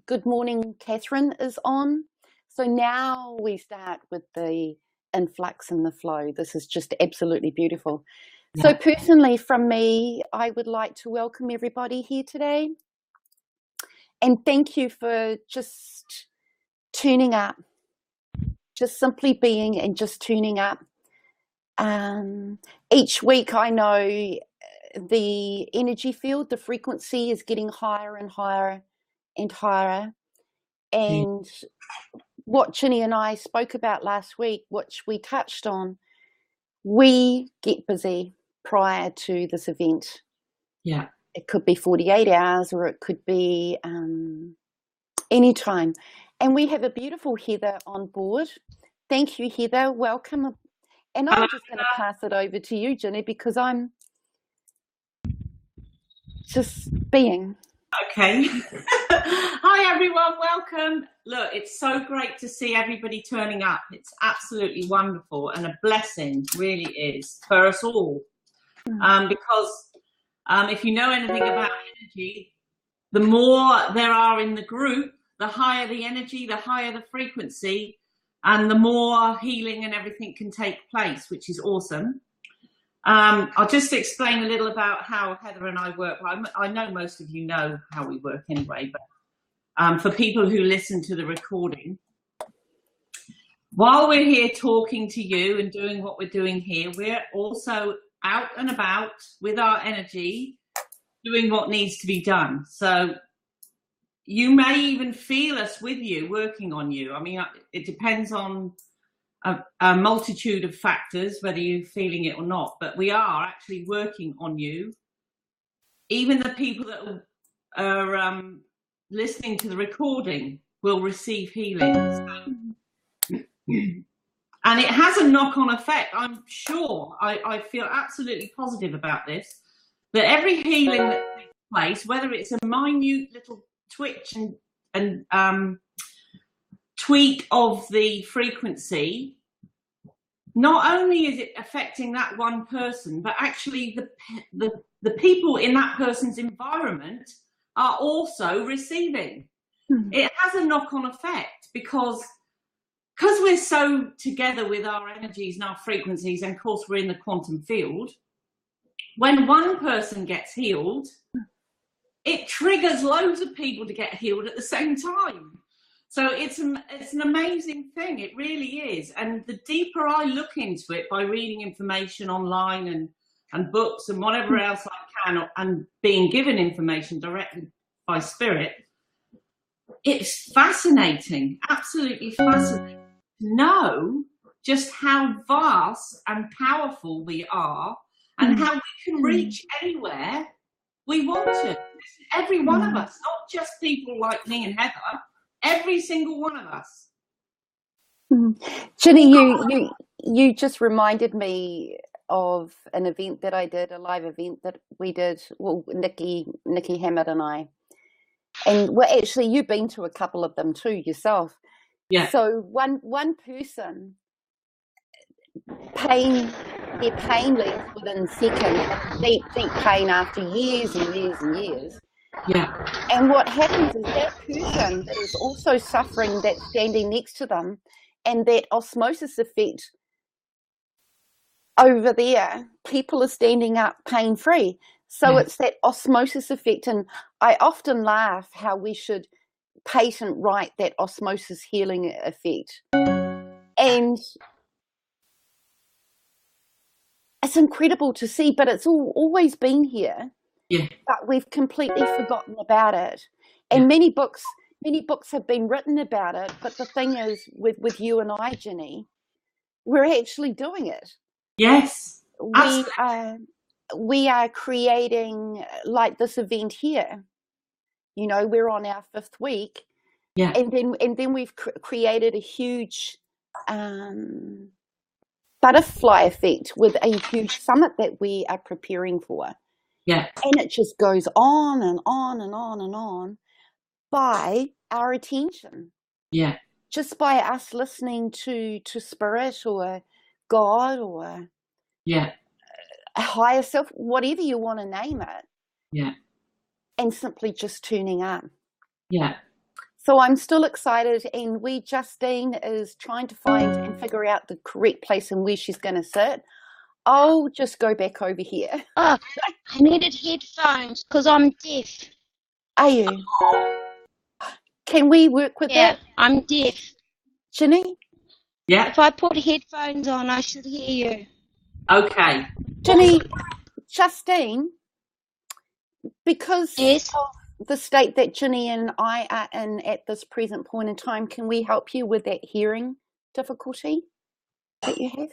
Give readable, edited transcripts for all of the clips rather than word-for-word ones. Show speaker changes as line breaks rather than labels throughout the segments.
Good morning, Catherine is on. So now we start with the influx and the flow. This is just absolutely beautiful. So
Yeah.
personally, from me, I would like to welcome everybody here today. And thank you for just tuning up, just simply being and just tuning up. Each week, I know the energy field, the frequency is getting higher and higher and higher. And what Ginny and I spoke about last week, which we touched on, we get busy prior to this event.
Yeah.
It could be 48 hours or it could be any time. And we have a beautiful Heather on board. Thank you, Heather. Welcome. And I'm just going to pass it over to you, Ginny, because I'm just being.
Okay. Hi, everyone. Welcome. Look, it's so great to see everybody turning up. It's absolutely wonderful and a blessing, really is, for us all. Because if you know anything about energy, the more there are in the group, the higher the energy, the higher the frequency, and the more healing and everything can take place, which is awesome. I'll just explain a little about how Heather and I work. I know most of you know how we work anyway, but for people who listen to the recording, while we're here talking to you and doing what we're doing here, we're also out and about with our energy, doing what needs to be done. So you may even feel us with you, working on you. I mean, it depends on a multitude of factors, whether you're feeling it or not, but we are actually working on you. Even the people that are listening to the recording will receive healing. And it has a knock-on effect. I'm sure, I feel absolutely positive about this, that every healing that takes place, whether it's a minute little twitch and tweak of the frequency, not only is it affecting that one person, but actually the people in that person's environment are also receiving. It has a knock-on effect because we're so together with our energies and our frequencies, and of course we're in the quantum field. When one person gets healed, it triggers loads of people to get healed at the same time. So it's an amazing thing. It really is. And the deeper I look into it by reading information online and books and whatever else I can, and being given information directly by spirit, it's fascinating, absolutely fascinating to know just how vast and powerful we are and how we can reach anywhere we want to. Every one of us, not just people like me and Heather, every single one of us.
Ginny, you just reminded me of an event that I did, a live event that we did, well, Nikki Hammett and I. And well, actually, you've been to a couple of them too yourself.
Yeah.
So one person, their pain left within seconds, deep pain after years and years and years.
Yeah.
And what happens is that person that is also suffering, that's standing next to them, and that osmosis effect over there, people are standing up pain-free. So it's that osmosis effect. And I often laugh how we should patent right that osmosis healing effect. And it's incredible to see, but it's always been here.
Yeah.
But we've completely forgotten about it. And many books have been written about it. But the thing is, with you and I, Ginny, we're actually doing it.
Yes.
We are creating like this event here. You know, we're on our 5th week.
Yeah.
And then we've created a huge butterfly effect with a huge summit that we are preparing for.
Yeah.
And it just goes on and on and on and on by our attention.
Yeah.
Just by us listening to spirit or God or a higher self, whatever you want to name it.
Yeah.
And simply just tuning up.
Yeah.
So I'm still excited, and Justine is trying to find and figure out the correct place and where she's going to sit. I'll just go back over here.
Oh, I needed headphones because I'm deaf.
Are you? Can we work with
Yeah,
that?
I'm deaf.
Ginny?
Yeah.
If I put headphones on, I should hear you.
Okay.
Ginny, Justine, because
Yes.
of the state that Ginny and I are in at this present point in time, can we help you with that hearing difficulty that you have?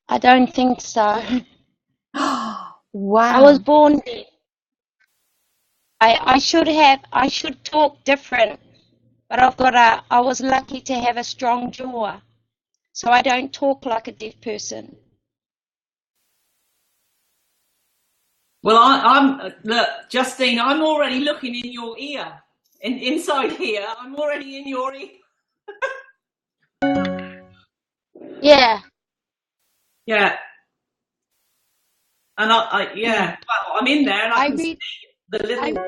I don't think so.
Wow.
I was born deaf. I should talk different, but I was lucky to have a strong jaw, so I don't talk like a deaf person.
Well, I'm look, Justine. I'm already looking in your ear, inside here. I'm already in your ear.
Yeah.
Yeah. And well, I'm in there, and I can see the little.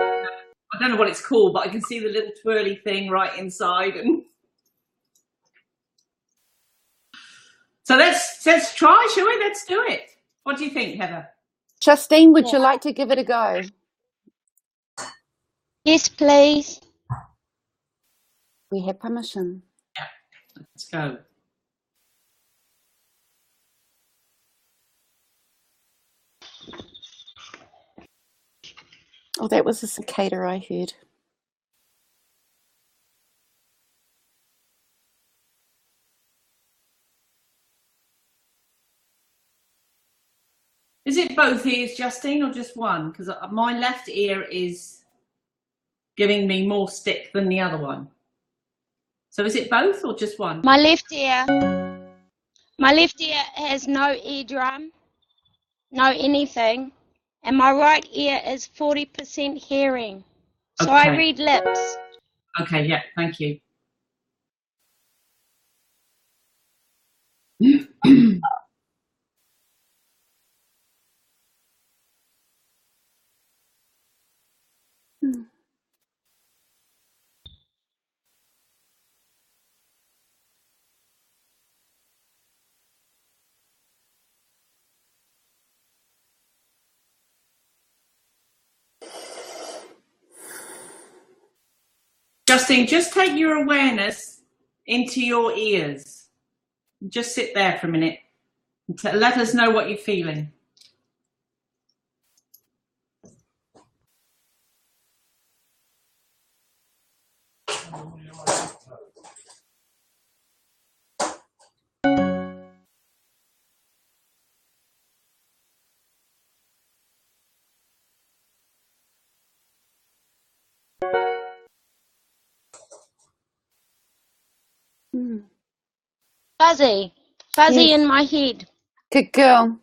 I don't know what it's called, but I can see the little twirly thing right inside, and so let's try, shall we? Let's do it. What do you think, Heather?
Justine, would you like to give it a go?
Yes, please.
We have permission.
Yeah, let's go.
Oh, that was a cicada I heard.
Is it both ears, Justine, or just one? Because my left ear is giving me more stick than the other one. So is it both or just one?
My left ear has no eardrum, no anything, and my right ear is 40% hearing. So
Okay.
I read lips.
Okay, yeah, thank you. Justine, just take your awareness into your ears. Just sit there for a minute. Let us know what you're feeling.
Fuzzy
Yes.
in my head.
Good girl.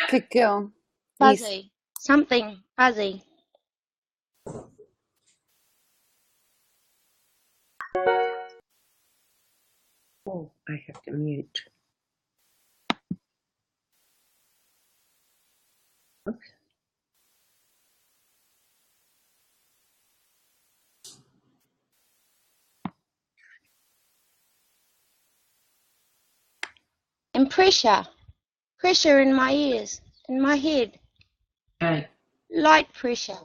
Good girl.
Fuzzy.
Yes.
Something fuzzy.
Oh, I have to mute. Oops.
And pressure. Pressure in my ears, in my head.
Okay.
Light pressure.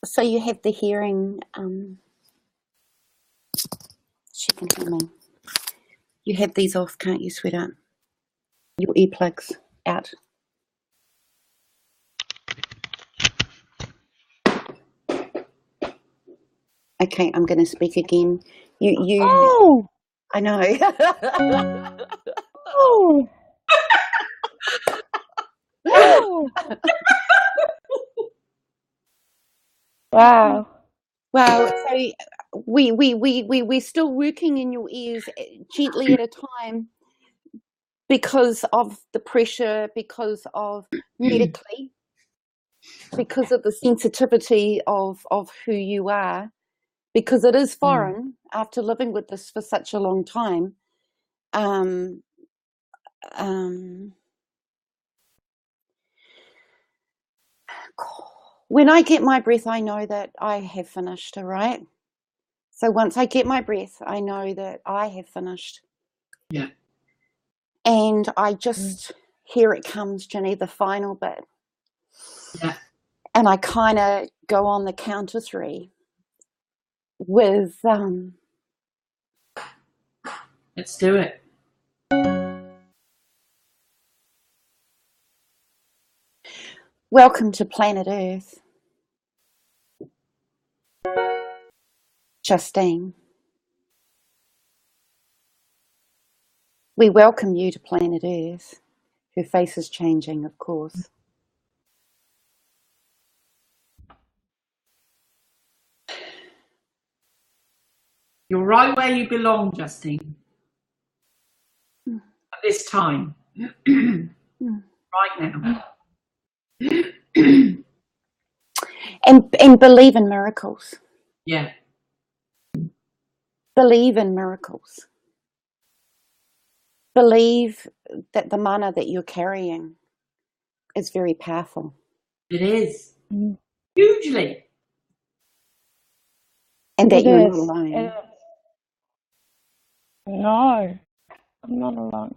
So you have the hearing, she can hear me. You have these off, can't you, sweetheart? Your earplugs out. Okay, I'm going to speak again. You.
Oh,
I know.
oh, oh. Wow.
Well, so we're still working in your ears gently at a time because of the pressure, because of medically, because of the sensitivity of who you are, because it is foreign after living with this for such a long time. Um, when I get my breath, I know that I have finished, all right? So once I get my breath, I know that I have finished.
Yeah.
And I just, here it comes, Ginny, the final bit.
Yeah.
And I kind of go on the count of 3 with,
Let's do it.
welcome to planet Earth, Justine. We welcome you to planet Earth. Her face is changing, of course.
You're right where you belong, Justine. At this time. Right now.
And believe in miracles.
Yeah.
Believe in miracles. Believe that the mana that you're carrying is very powerful.
It is. Hugely.
And that
It
you're
is.
not alone.
It is. No, I'm not alone.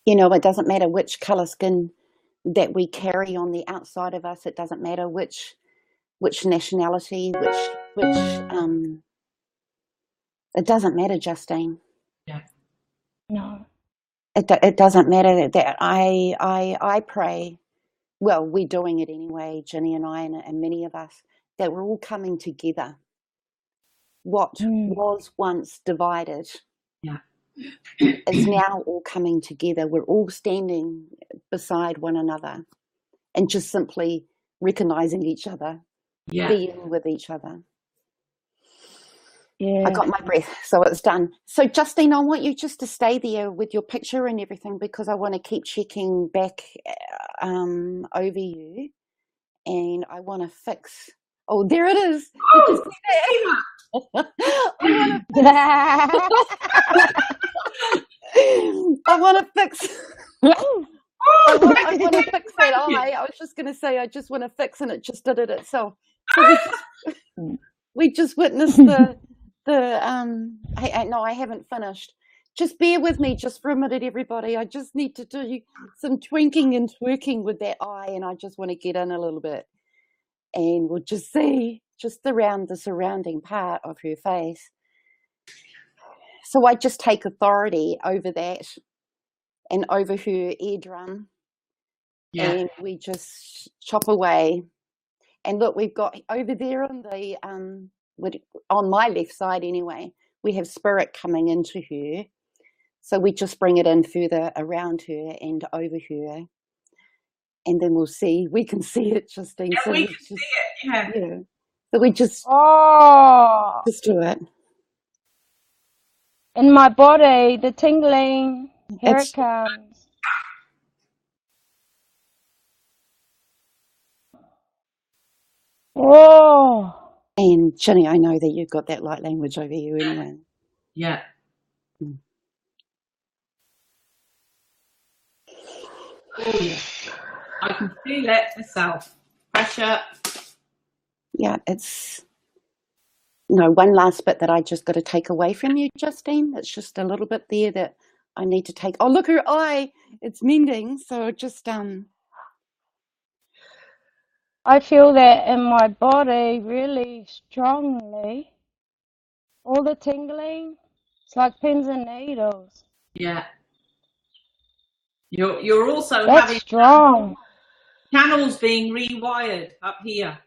You know, it doesn't matter which colour skin that we carry on the outside of us. It doesn't matter which nationality, it doesn't matter, Justine.
Yeah.
No.
It doesn't matter that I pray. Well, we're doing it anyway, Ginny and I, and many of us, that we're all coming together. What was once divided
Yeah.
is now all coming together. We're all standing beside one another and just simply recognizing each other,
Yeah.
being with each other.
Yeah.
I got my breath, so it's done. So, Justine, I want you just to stay there with your picture and everything because I want to keep checking back over you, and I want to fix. Oh, there it is. Did you see that? I want to fix. I want to fix that eye. I was just going to say I just want to fix, and it just did it itself. So we just witnessed the no, I haven't finished. Just bear with me just for a minute, everybody. I just need to do some twinking and twerking with that eye, and I just want to get in a little bit, and we'll just see just around the surrounding part of her face. So I just take authority over that and over her eardrum, and we just chop away. And look, we've got over there on the on my left side anyway, we have spirit coming into her. So we just bring it in further around her and over her. And then we'll see. We can see it, Justine.
Yeah,
so
we can see it. Yeah.
So we just do it.
In my body, the tingling. Here it comes. Oh.
And Ginny, I know that you've got that light language over you anyway.
Yeah. Oh, yeah. I can feel it myself. Pressure.
Yeah, it's one last bit that I just got to take away from you, Justine. It's just a little bit there that I need to take. Oh, look, her eye, it's mending. So just
I feel that in my body really strongly. All the tingling, it's like pins and needles.
Yeah. You're also
That's
having
strong.
channels being rewired up here.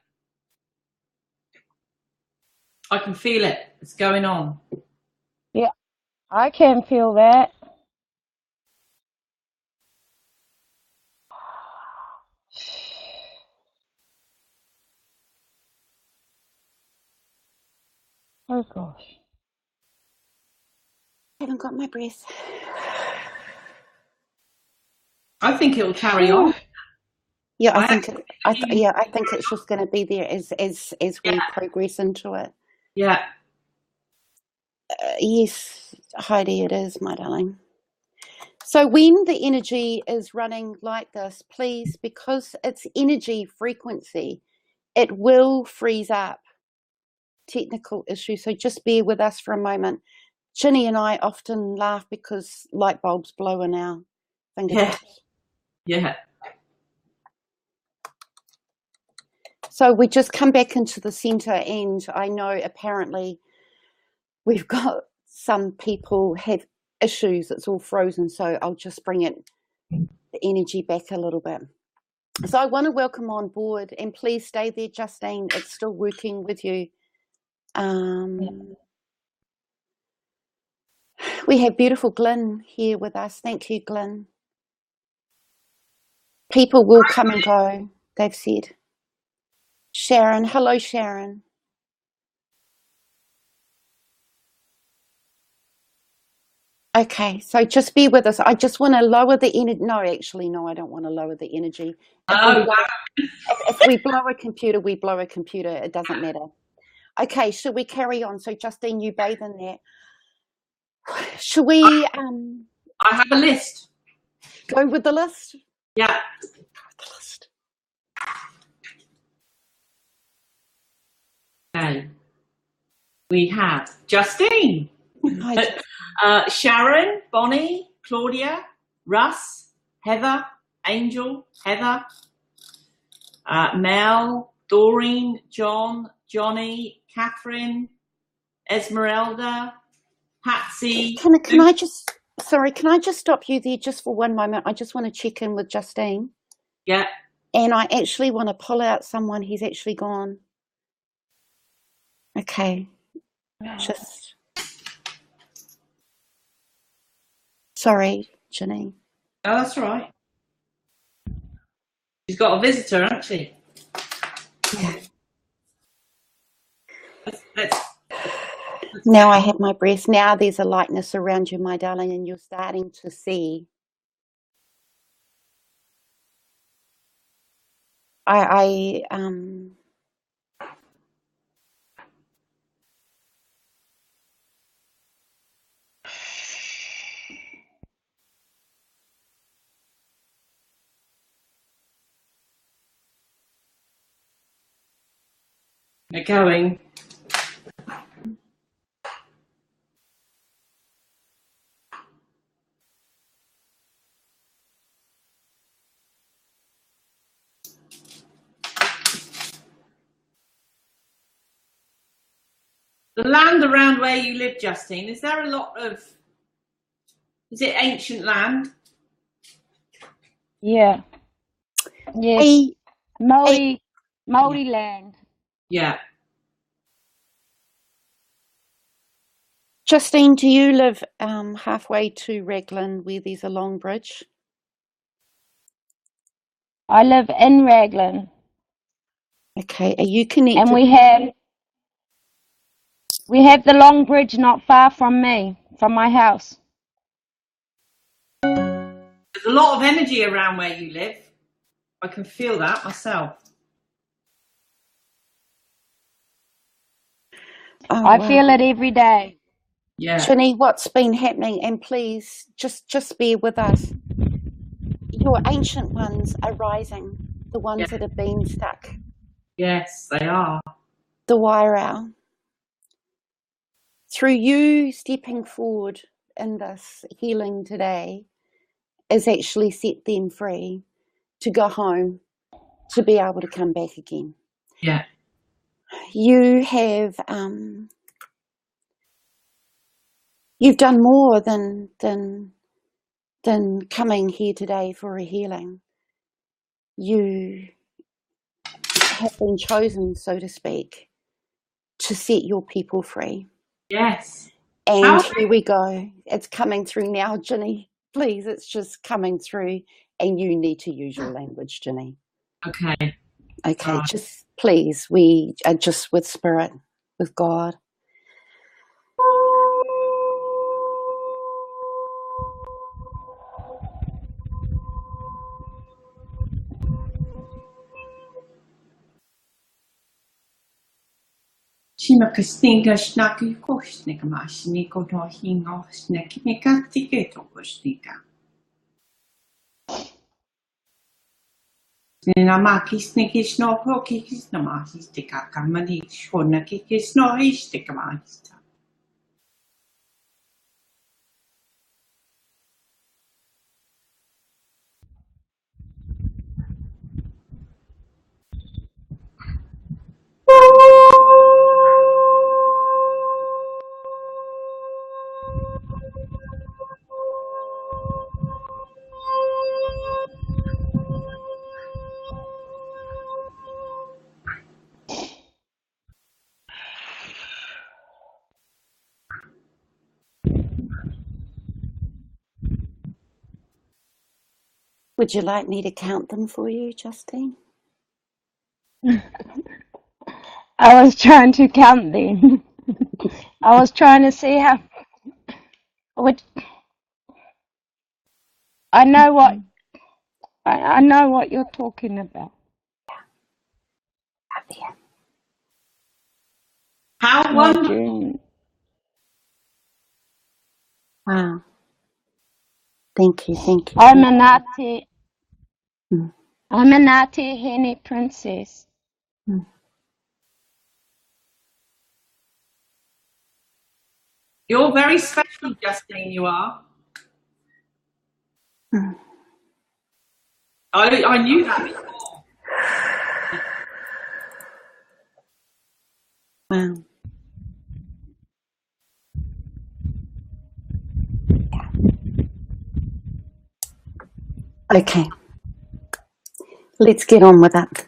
I can feel it. It's going on.
Yeah, I can feel that. Oh gosh.
I haven't got my breath.
I think it will carry on.
Yeah, I think it's just going to be there as we
Yeah.
progress into it.
Yeah.
Yes, Heidi, it is, my darling. So when the energy is running like this, please, because it's energy frequency, it will freeze up. Technical issue, so just bear with us for a moment. Ginny and I often laugh because light bulbs blow in our fingertips.
Yeah.
So we just come back into the centre, and I know apparently we've got some people have issues. It's all frozen, so I'll just bring the energy back a little bit. So I want to welcome on board, and please stay there, Justine. It's still working with you. We have beautiful Glyn here with us. Thank you, Glyn. People will come and go, they've said. Sharon, hello, Sharon. Okay, so just be with us. I just want to lower the energy. No, actually, no, I don't want to lower the energy. If we blow a computer, we blow a computer. It doesn't matter. Okay, should we carry on? So, Justine, you bathe in that. Should we
I have a list.
go with the list?
Yeah.
Go with the list.
Okay. We have Justine, Sharon, Bonnie, Claudia, Russ, Heather, Angel, Heather, Mel, Doreen, John, Johnny, Catherine, Esmeralda, Patsy.
Can I just stop you there just for one moment? I just want to check in with Justine.
Yeah.
And I actually want to pull out someone. He's actually gone. Okay. Just sorry, Ginny.
Oh, that's right. She's got a visitor, hasn't she?
Yeah.
Let's
Now I have my breath. Now there's a lightness around you, my darling, and you're starting to see.
get going. The land around where you live, Justine, is there a lot of, is it ancient land?
Yeah. Yes. Maori land.
Yeah.
Justine, do you live halfway to Raglan where there's a long bridge?
I live in Raglan.
Okay, are you connected?
And we have the long bridge not far from me, from my house.
There's a lot of energy around where you live. I can feel that myself.
Oh,
I feel it every day.
Yeah.
Ginny, what's been happening? And please, just bear with us. Your ancient ones are rising, the ones that have been stuck.
Yes, they are.
The Wairau. Through you stepping forward in this healing today is actually set them free to go home, to be able to come back again.
Yeah.
You have you've done more than coming here today for a healing. You have been chosen, so to speak, to set your people free.
Yes.
And here we go. It's coming through now, Ginny. Please, it's just coming through. And you need to use your language, Ginny.
Okay.
Okay, just please, we are just with spirit, with God.
Shima kastinga snaki kosnika mashniko no hingo sneknika tiketo kostika. Namaki snikis no hokis namastika kamani shonakis no istika.
Would you like me to count them for you, Justine?
I was trying to count them. I was trying to see how. Which I know what I know what you're talking about.
How wonderful!
Wow. Thank you.
I'm an Ati Henny princess.
You're very special, Justine, you are. I knew that before.
Wow. Okay. Let's get on with it.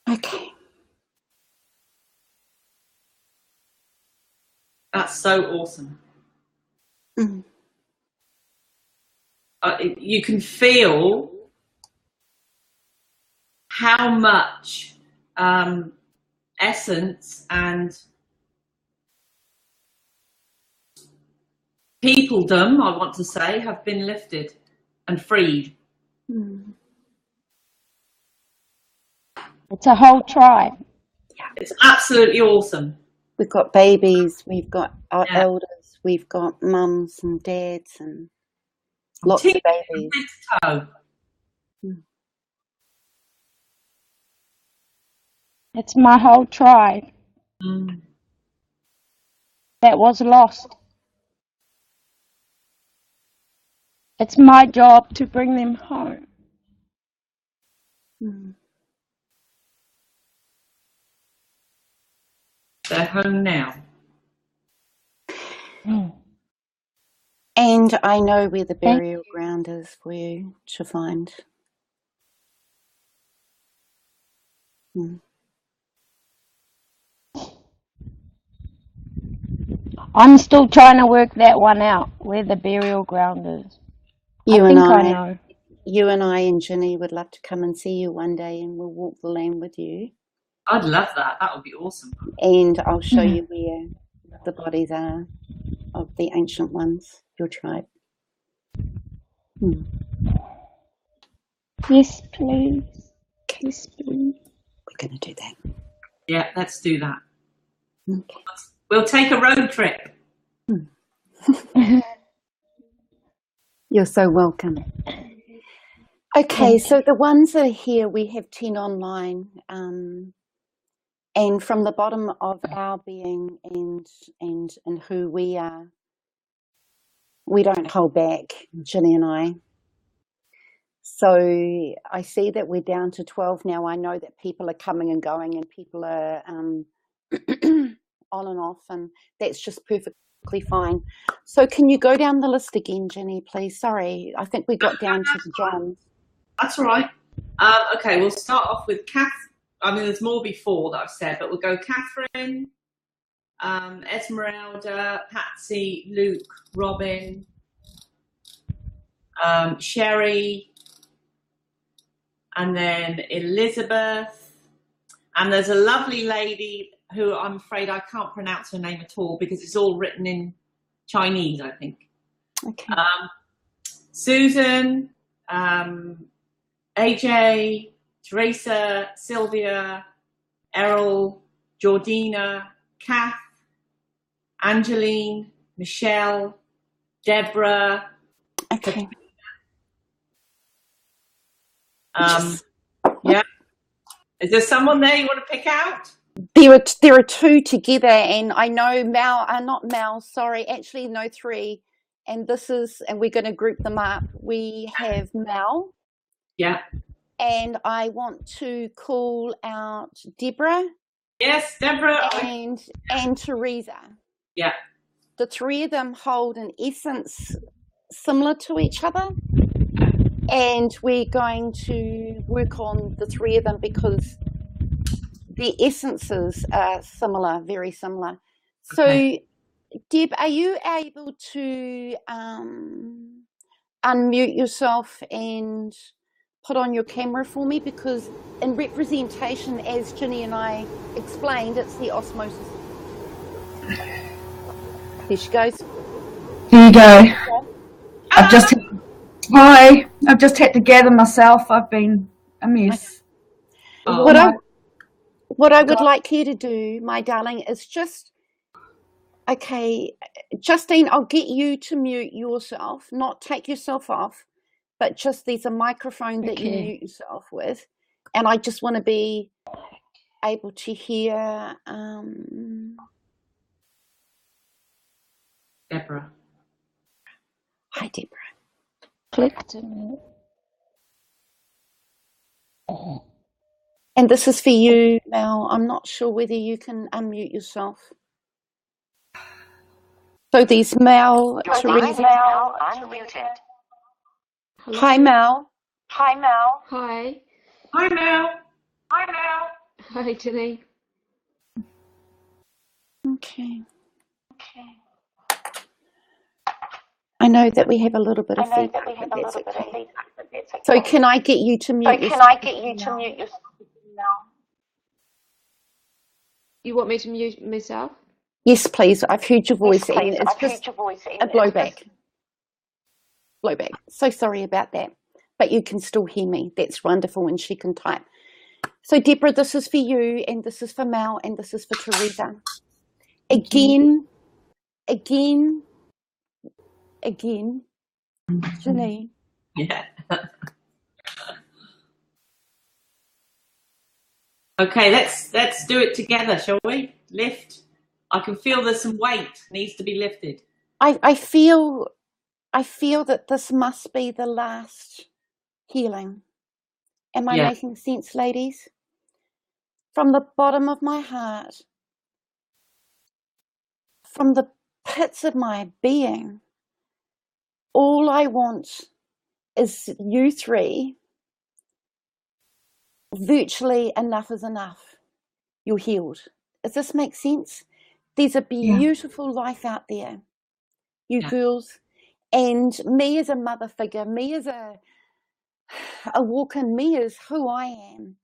Okay.
That's so awesome. You can feel how much essence and peopledom, I want to say, have been lifted and freed.
It's a whole tribe.
Yeah.
It's absolutely awesome.
We've got babies, we've got our elders, we've got mums and dads and lots of babies.
It's my whole tribe that was lost. It's my job to bring them home.
They're home now.
And I know where the burial ground is for you to find.
I'm still trying to work that one out, where the burial ground is. I know.
You and I and Ginny would love to come and see you one day, and we'll walk the land with you.
I'd love that. That would be awesome.
And I'll show you where the bodies are of the ancient ones, your tribe.
Yes, please. Yes, please.
We're going to do that.
Yeah, let's do that.
Okay.
We'll take a road trip.
You're so welcome. Okay, so the ones that are here, we have 10 online. And from the bottom of our being and who we are, we don't hold back, Ginny and I. So I see that we're down to 12 now. I know that people are coming and going and people are on and off, and that's just perfectly fine. So can you go down the list again, Ginny, please? Sorry, I think we got down to the Johns.
That's all right. Okay, we'll start off with Kath. I mean, there's more before that I've said, but we'll go Catherine, Esmeralda, Patsy, Luke, Robin, Sherry, and then Elizabeth. And there's a lovely lady who I'm afraid I can't pronounce her name at all because it's all written in Chinese, I think.
Okay.
Susan, AJ, Teresa, Sylvia, Errol, Jordina, Kath, Angeline, Michelle, Deborah.
Okay.
Yeah. Is there someone there you want to pick out?
There are two together, and I know actually no, three. And we're going to group them up. We have Mel.
Yeah.
And I want to call out Deborah.
Yes, Deborah.
And Teresa.
Yeah.
The three of them hold an essence similar to each other. And we're going to work on the three of them because the essences are similar, very similar. Okay. So, Deb, are you able to unmute yourself and put on your camera for me? Because in representation, as Ginny and I explained, it's the osmosis. There she goes.
Here you go. I've just had to gather myself. I've been a mess.
Okay. What I would like you to do, my darling, is okay, Justine, I'll get you to mute yourself, not take yourself off, but just there's a microphone that you mute yourself with. And I just want to be able to hear
Deborah.
Hi, Deborah.
Click to me.
And this is for you, Mel. I'm not sure whether you can unmute yourself. So there's Mel, Teresa.
Mel, unmuted.
Hello?
Hi, Mel.
Hi, Mel.
Hi.
Hi, Mel.
Hi, Mel.
Hi, Ginny.
Okay. I know that we have a little bit of feedback. So can I get you to mute yourself?
Mel?
You want me to mute myself?
Yes, please. I've heard your voice and it's just a blowback. So sorry about that. But you can still hear me. That's wonderful, and she can type. So Deborah, this is for you, and this is for Mel, and this is for Teresa. Again, Ginny.
Yeah. Okay, let's do it together, shall we? Lift. I can feel there's some weight needs to be lifted.
I feel that this must be the last healing. Am I making sense, ladies? From the bottom of my heart, from the pits of my being, all I want is you three. Virtually enough is enough. You're healed. Does this make sense? There's a beautiful life out there, you girls. And me as a mother figure, me as a walk-in, me as who I am,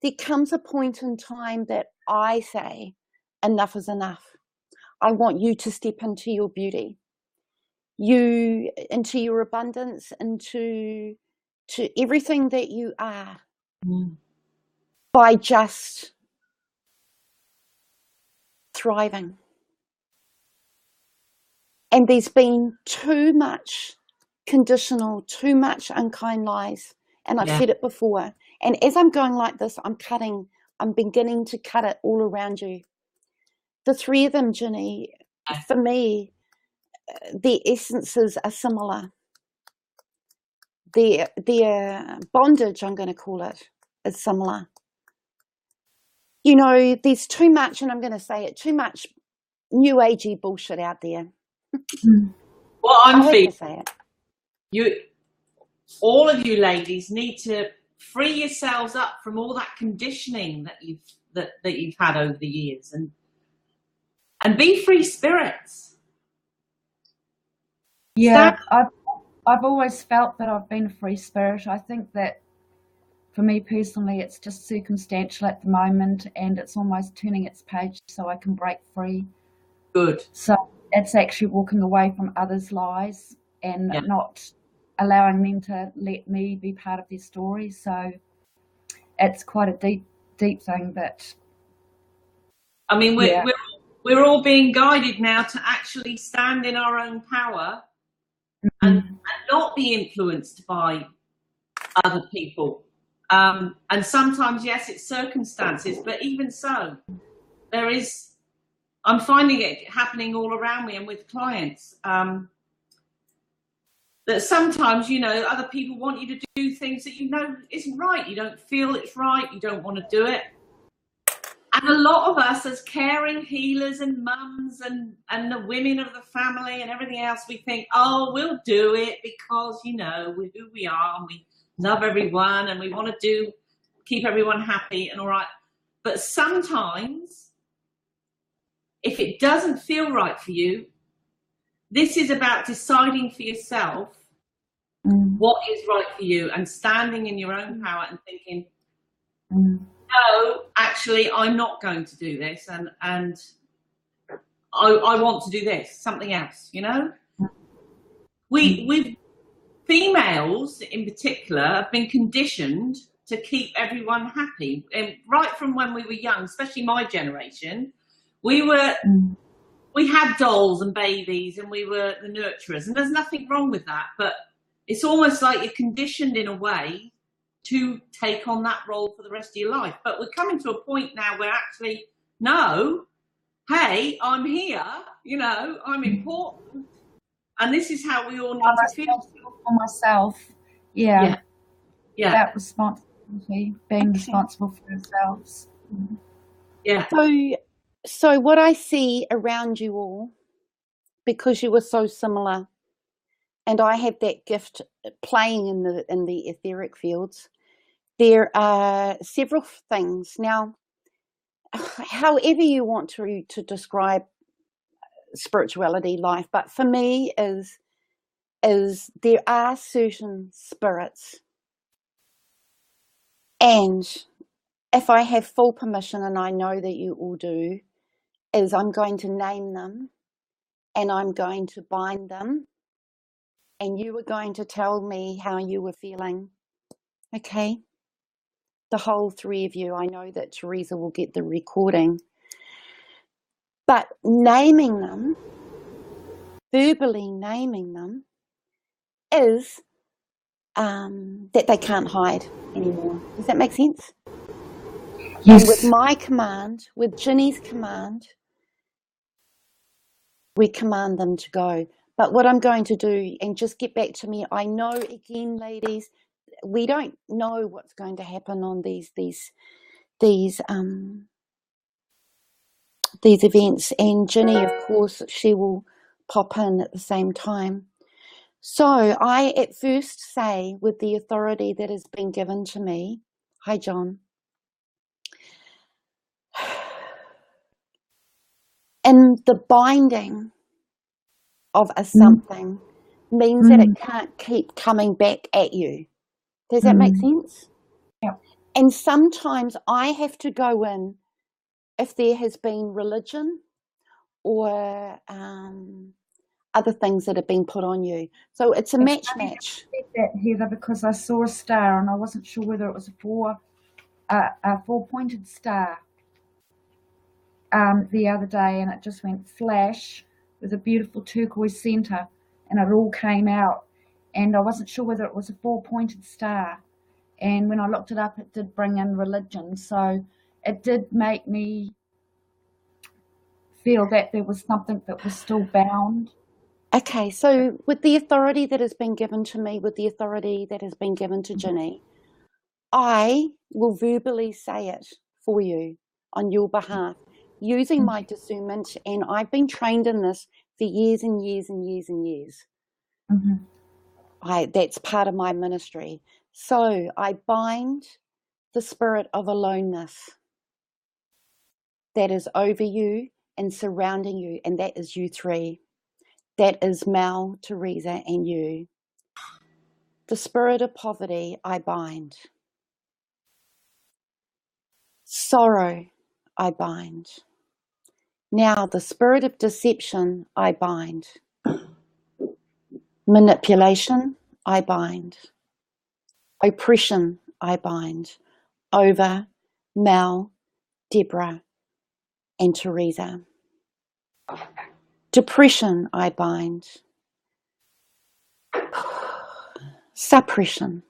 there comes a point in time that I say, enough is enough. I want you to step into your beauty, into your abundance, into everything that you are, by just thriving. And there's been too much conditional, too much unkind lies. And I've said it before. And as I'm going like this, I'm beginning to cut it all around you. The three of them, Ginny, for me, their essences are similar. Their bondage, I'm going to call it, is similar. You know, there's too much, and I'm going to say it, too much new agey bullshit out there.
Well, I'm feeling
say it.
all of you ladies need to free yourselves up from all that conditioning that you've had over the years, and be free spirits.
Yeah, I've always felt that I've been a free spirit. I think that for me personally, it's just circumstantial at the moment, and it's almost turning its page so I can break free.
Good.
So it's actually walking away from others' lies and
Yeah.
not allowing them to let me be part of their story. So it's quite a deep thing, but
I mean,
yeah.
we're all being guided now to actually stand in our own power and not be influenced by other people. And sometimes, yes, it's circumstances, but even so, I'm finding it happening all around me and with clients, that sometimes, other people want you to do things that isn't right. You don't feel it's right. You don't want to do it. And a lot of us as caring healers and mums and the women of the family and everything else, we think, oh, we'll do it because, we're who we are and we love everyone and we want to keep everyone happy and all right. But sometimes, if it doesn't feel right for you, this is about deciding for yourself what is right for you and standing in your own power and thinking, no, actually, I'm not going to do this, and I want to do this, something else. We females in particular have been conditioned to keep everyone happy, and right from when we were young, especially my generation, we had dolls and babies, and we were the nurturers, and there's nothing wrong with that, but it's almost like you're conditioned in a way to take on that role for the rest of your life. But we're coming to a point now where actually, no, hey, I'm here, I'm important. And this is how we all need to feel.
For myself. Yeah. That responsibility, being responsible for ourselves.
Yeah.
So what I see around you all, because you were so similar, and I have that gift playing in the etheric fields, there are several things. Now, however you want to describe spirituality, life, but for me is there are certain spirits, and if I have full permission, and I know that you all do, is I'm going to name them and I'm going to bind them, and you were going to tell me how you were feeling. Okay? The whole three of you. I know that Teresa will get the recording. But naming them, verbally naming them, is that they can't hide anymore. Does that make sense?
Yes.
And with my command, with Ginny's command, we command them to go. But what I'm going to do, and just get back to me, I know, again, ladies, we don't know what's going to happen on these events, and Ginny, of course, she will pop in at the same time. So I at first say, with the authority that has been given to me, hi John, and the binding of a something means that it can't keep coming back at you. Does that make sense?
Yeah.
And sometimes I have to go in if there has been religion or other things that have been put on you. So it's a match.
I said that, Heather, because I saw a star and I wasn't sure whether it was a four-pointed star the other day, and it just went flash with a beautiful turquoise center, and it all came out, and I wasn't sure whether it was a four-pointed star. And when I looked it up, it did bring in religion, so it did make me feel that there was something that was still bound.
Okay, so with the authority that has been given to me, with the authority that has been given to Ginny, I will verbally say it for you on your behalf, using my discernment, and I've been trained in this for years and years and years and years. That's part of my ministry. So I bind the spirit of aloneness that is over you and surrounding you, and that is you three. That is Mel, Teresa, and you. The spirit of poverty I bind. Sorrow I bind. Now the spirit of deception I bind. Manipulation I bind. Oppression I bind over Mel, Deborah, and Teresa. Depression I bind. Suppression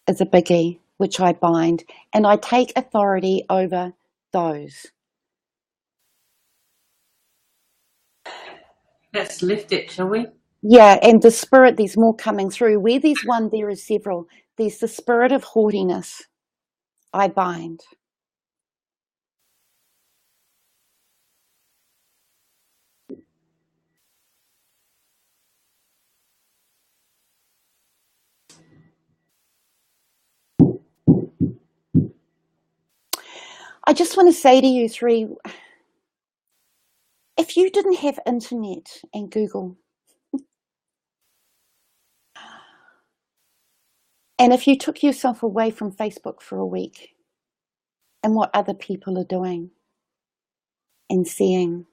is a biggie, which I bind, and I take authority over those.
Let's lift it, shall we?
Yeah, and the spirit, there's more coming through. Where there's one, there is several. There's the spirit of haughtiness I bind. I just want to say to you three, if you didn't have internet and Google, and if you took yourself away from Facebook for a week and what other people are doing and seeing,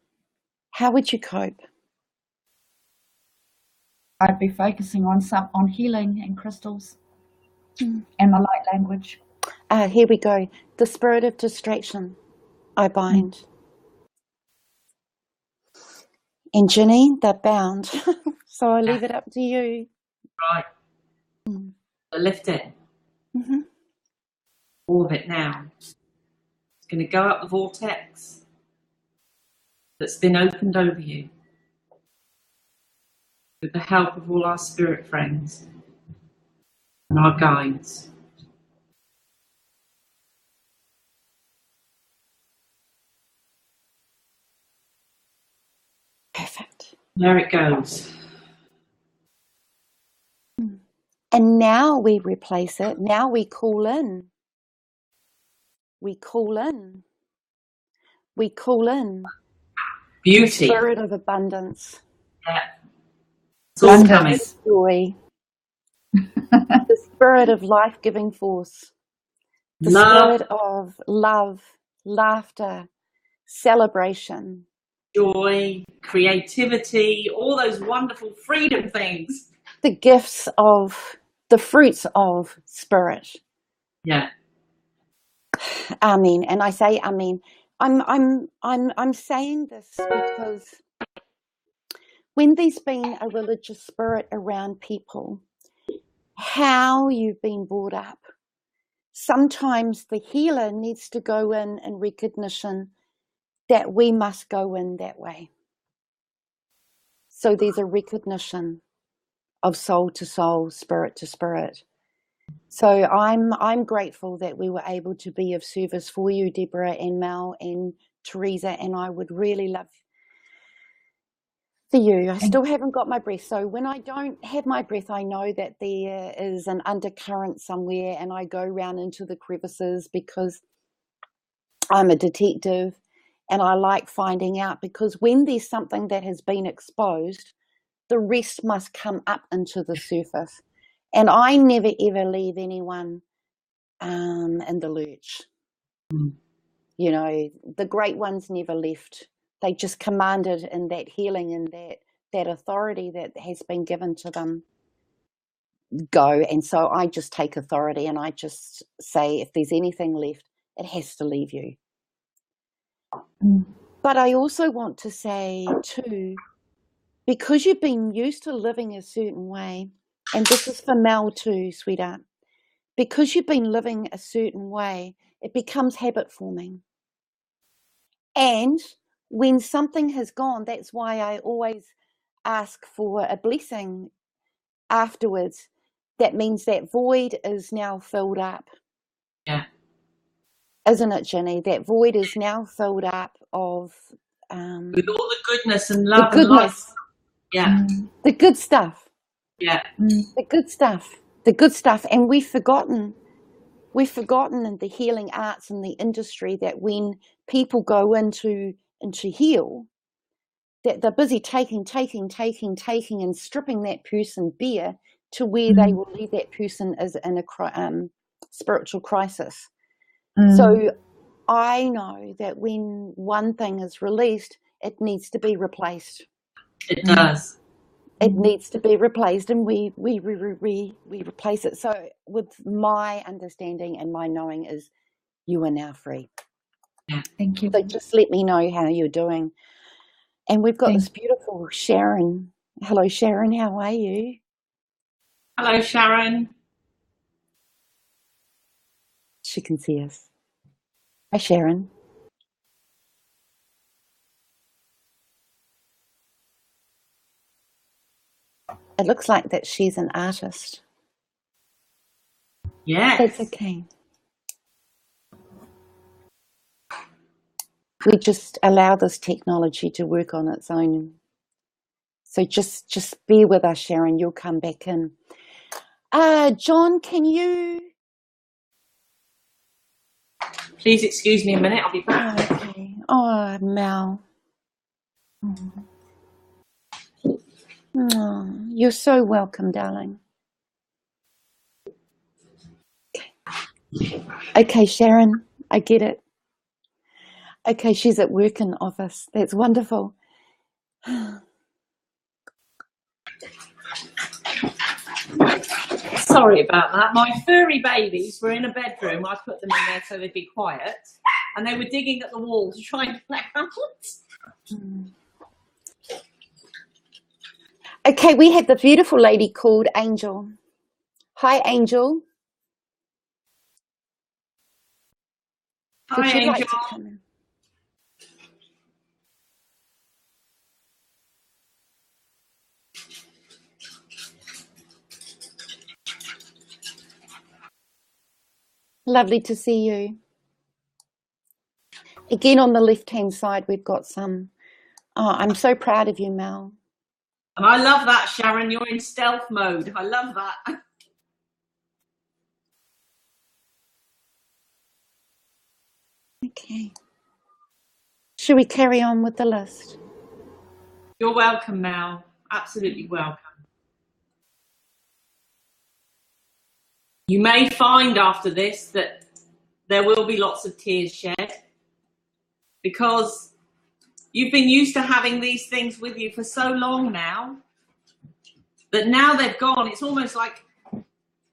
how would you cope?
I'd be focusing on healing and crystals and my light language.
Here we go. The spirit of distraction I bind. And Ginny, they're bound. So I leave it up to you.
Right. So lift it.
Mm-hmm.
All of it now. It's going to go up the vortex that's been opened over you with the help of all our spirit friends and our guides.
Perfect.
There it goes.
And now we replace it. Now we call in. We call in. We call in
Beauty.
the spirit of abundance.
Yeah. It's all
The
coming.
spirit of joy. The spirit of life-giving force. The
Love,
spirit of love, laughter, celebration.
joy, creativity, all those wonderful freedom things.
The gifts of, the fruits of spirit.
Yeah.
Amen. And I say amen. I'm saying this because when there's been a religious spirit around people, how you've been brought up, sometimes the healer needs to go in recognition that we must go in that way. So there's a recognition of soul to soul, spirit to spirit. So I'm grateful that we were able to be of service for you, Deborah and Mel and Teresa, and I would really love for you. I still haven't got my breath. So when I don't have my breath, I know that there is an undercurrent somewhere, and I go round into the crevices because I'm a detective and I like finding out, because when there's something that has been exposed, the rest must come up into the surface. And I never ever leave anyone in the lurch. You know, the great ones never left. They just commanded in that healing and that authority that has been given to them, go. And so I just take authority and I just say, if there's anything left, it has to leave you. But I also want to say too, because you've been used to living a certain way, and this is for Mel too, sweetheart, because you've been living a certain way, it becomes habit forming. And when something has gone, that's why I always ask for a blessing afterwards. That means that void is now filled up.
Yeah.
Isn't it, Ginny? That void is now filled up of
with all the goodness and love
the goodness,
and life. Yeah.
the good stuff.
Yeah.
The good stuff the good stuff, and we've forgotten in the healing arts and the industry that when people go into heal, that they're busy taking and stripping that person bare to where they will leave that person as in a spiritual crisis. So I know that when one thing is released, it needs to be replaced.
It does.
It needs to be replaced, and we replace it. So with my understanding and my knowing is you are now free.
Yeah.
Thank you.
So just let me know how you're doing. And we've got this beautiful Sharon. Hello, Sharon. How are you?
Hello, Sharon.
She can see us. Hi, Sharon. It looks like that she's an artist.
Yes.
That's okay. We just allow this technology to work on its own. So just bear with us, Sharon. You'll come back in. John, can you...
Please excuse me a minute. I'll be back.
Okay. Oh, Mel. Oh, you're so welcome, darling. Okay, Sharon, I get it. Okay, she's at work in the office. That's wonderful.
Sorry about that. My furry babies were in a bedroom. I put them in there so they'd be quiet. And they were digging at the wall to try and play out.
Okay, we have the beautiful lady called Angel. Hi, Angel.
Hi,
Would you
Angel.
like to come in? Lovely to see you. Again, on the left-hand side, we've got some... Oh, I'm so proud of you, Mel.
And I love that, Sharon. You're in stealth mode. I love that.
Okay. Should we carry on with the list?
You're welcome, Mel. Absolutely welcome. You may find after this that there will be lots of tears shed because you've been used to having these things with you for so long now that now they've gone. It's almost like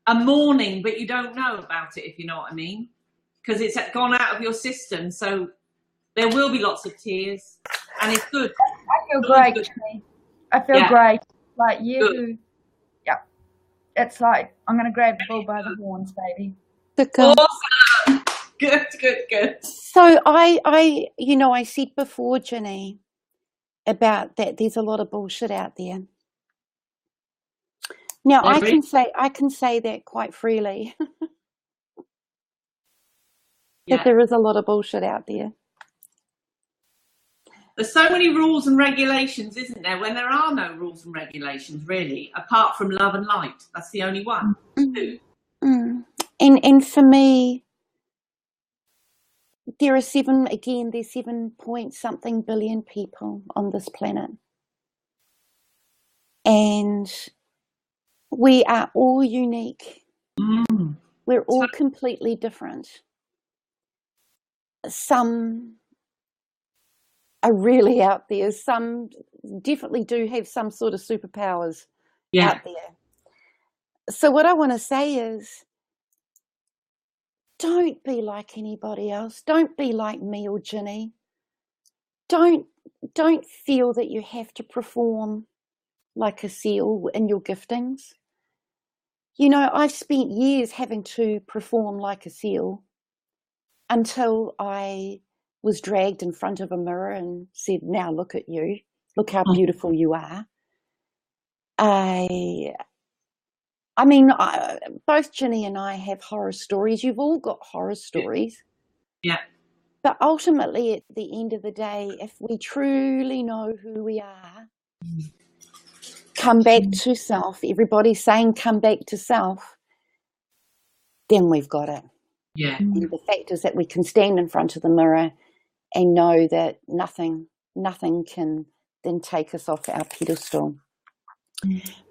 a mourning, but you don't know about it, if you know what I mean, because it's gone out of your system. So there will be lots of tears, and it's good.
I feel great, Ginny. I feel great. Like you. Yeah. It's like I'm going to grab the bull by the horns, baby.
Awesome. Good.
So I said before, Ginny, about that there's a lot of bullshit out there. Now I can say that quite freely. That there is a lot of bullshit out there.
There's so many rules and regulations, isn't there? When there are no rules and regulations, really, apart from love and light. That's the only one.
And for me, there's 7.something billion people on this planet. And we are all unique. We're all completely different. Some are really out there. Some definitely do have some sort of superpowers out there. So what I want to say is, don't be like anybody else. Don't be like me or Ginny. Don't feel that you have to perform like a seal in your giftings. You know, I've spent years having to perform like a seal until I was dragged in front of a mirror and said, now look at you. Look how beautiful you are. I mean, both Ginny and I have horror stories. You've all got horror stories.
Yeah.
But ultimately, at the end of the day, if we truly know who we are, come back to self. Everybody's saying come back to self. then we've got it.
Yeah.
And the fact is that we can stand in front of the mirror and know that nothing can then take us off our pedestal.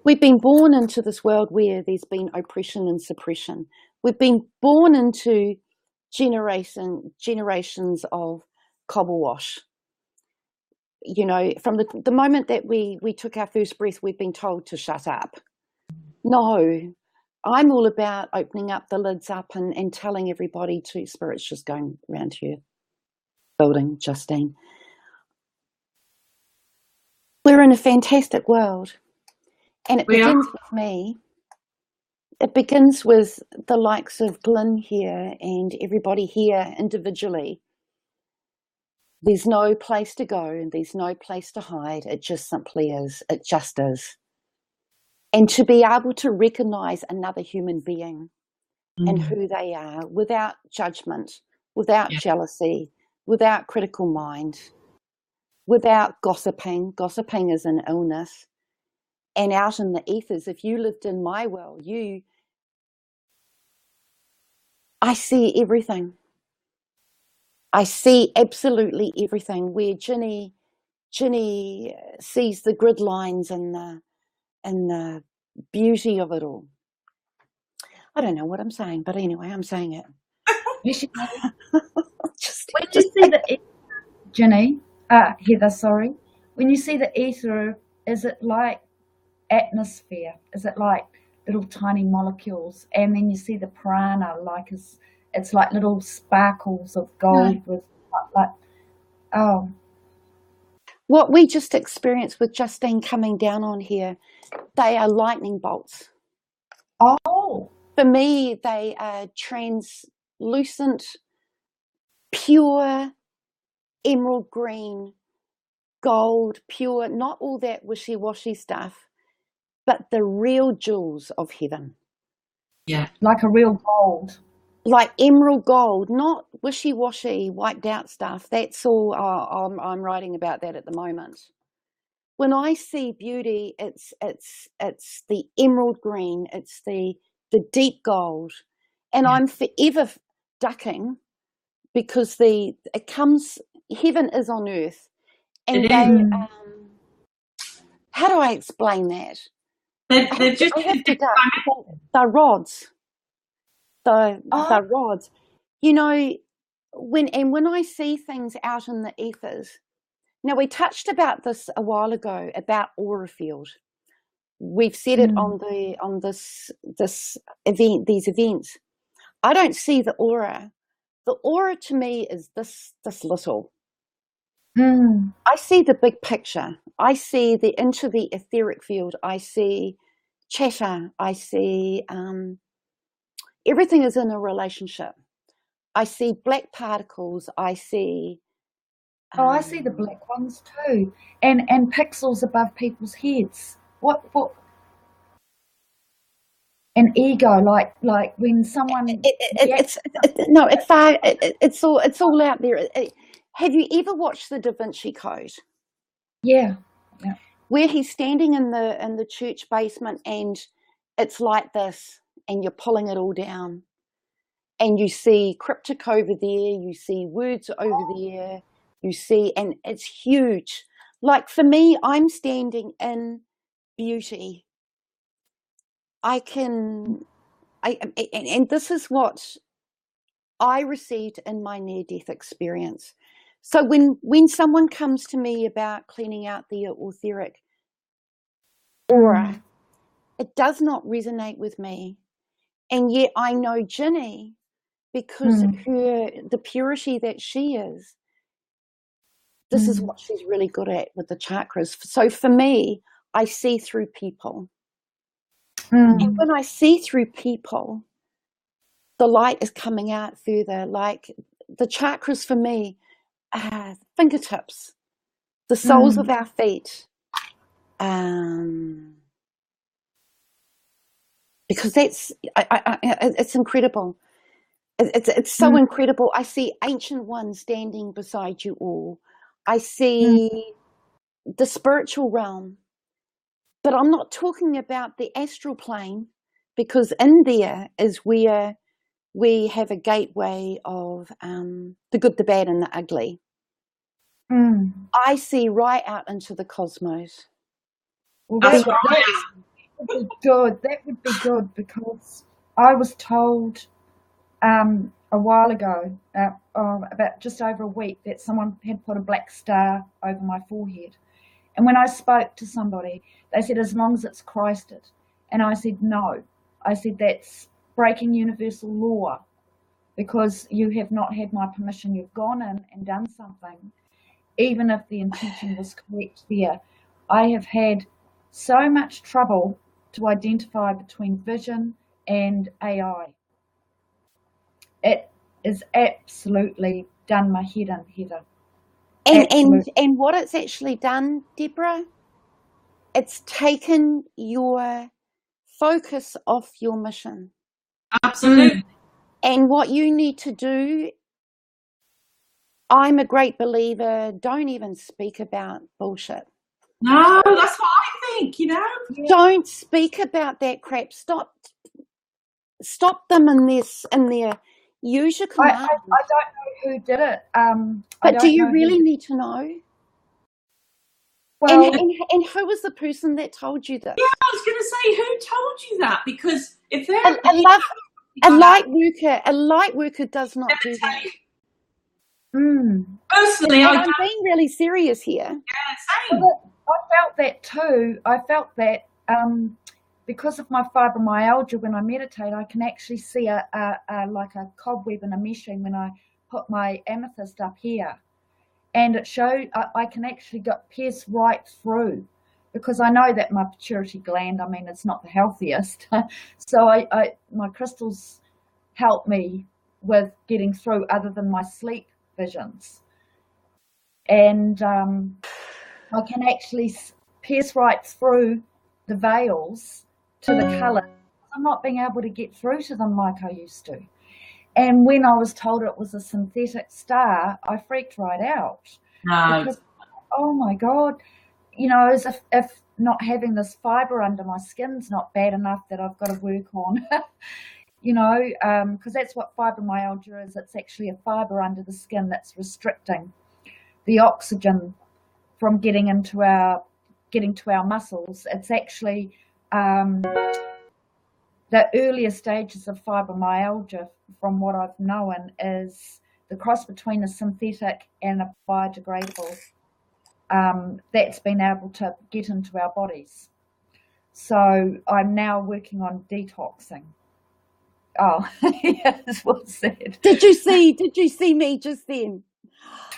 We've been born into this world where there's been oppression and suppression. We've been born into generations of cobble wash. You know, from the moment that we took our first breath, we've been told to shut up. No, I'm all about opening up the lids up and telling everybody to, Spirit's just going around here, building, Justine. We're in a fantastic world. And it begins with me. It begins with the likes of Glyn here and everybody here individually. There's no place to go and there's no place to hide. It just simply is. It just is. And to be able to recognise another human being and who they are without judgment, without jealousy, without critical mind, without gossiping. Gossiping is an illness. And out in the ethers, if you lived in my world, I see everything. I see absolutely everything. Where Ginny sees the grid lines and the beauty of it all. I don't know what I'm saying, but anyway, I'm saying it.
When you see the Ginny, Heather, sorry. When you see the ether, is it like atmosphere? Is it like little tiny molecules? And then you see the prana, like it's like little sparkles of gold with like oh.
What we just experienced with Justine coming down on here, they are lightning bolts.
Oh.
For me, they are translucent, pure, emerald green, gold, pure, not all that wishy-washy stuff, but the real jewels of heaven.
Yeah.
Like a real gold.
Like emerald gold, not wishy-washy, wiped out stuff. That's all I'm writing about that at the moment. When I see beauty, it's the emerald green, it's the deep gold, and I'm forever ducking because heaven is on earth, and how do I explain that?
They're just
I have to duck. The rods. The rods, you know, when I see things out in the ethers. Now, we touched about this a while ago about aura field. We've said it on this event, these events. I don't see the aura. The aura to me is this little. I see the big picture. I see into the etheric field. I see chatter. I see everything is in a relationship. I see black particles. I see.
I see the black ones too, and pixels above people's heads. What? An ego, like when someone.
It's all out there. Have you ever watched the Da Vinci Code?
Yeah.
Where he's standing in the church basement, and it's like this, and you're pulling it all down. And you see cryptic over there, you see words over there, you see, and it's huge. Like for me, I'm standing in beauty. And this is what I received in my near-death experience. So when someone comes to me about cleaning out the etheric aura, it does not resonate with me. And yet I know Ginny, because the purity that she is, this is what she's really good at with the chakras. So for me, I see through people. And when I see through people, the light is coming out further. Like the chakras for me are fingertips, the soles of our feet. Because that's, it's incredible. It's so incredible. I see ancient ones standing beside you all. I see the spiritual realm, but I'm not talking about the astral plane, because in there is where we have a gateway of the good, the bad, and the ugly. I see right out into the cosmos.
Well,
That's
that would be good. That would be good, because I was told a while ago, about just over a week, that someone had put a black star over my forehead. And when I spoke to somebody, they said, as long as it's Christed. And I said, no. I said, that's breaking universal law, because you have not had my permission. You've gone in and done something, even if the intention was correct there. I have had so much trouble to identify between vision and AI. It is absolutely done my head in, Heather.
And what it's actually done, Deborah, it's taken your focus off your mission.
Absolutely.
And what you need to do, I'm a great believer, don't even speak about bullshit.
No, that's what I think, you know.
Don't speak about that crap. Stop them in their use your command.
I don't know who did it.
But do you really need to know?
Well,
and who was the person that told you this?
Yeah, I was going to say, who told you that? Because if they're
a light worker does not do that.
Personally,
I'm being really serious here.
Yeah, same.
I felt that too. I felt that because of my fibromyalgia, when I meditate, I can actually see a like a cobweb and a meshing when I put my amethyst up here. And it showed I can actually pierce right through, because I know that my pituitary gland, I mean, it's not the healthiest. So my crystals help me with getting through, other than my sleep visions. And I can actually pierce right through the veils to the colour. I'm not being able to get through to them like I used to. And when I was told it was a synthetic star, I freaked right out.
No.
Because, oh my God, you know, as if not having this fibre under my skin's not bad enough, that I've got to work on, you know, because that's what fibromyalgia is. It's actually a fibre under the skin that's restricting the oxygen from getting to our muscles. It's actually the earlier stages of fibromyalgia, from what I've known, is the cross between a synthetic and a biodegradable that's been able to get into our bodies. So I'm now working on detoxing. Oh, yes, what's that?
Did you see me just then?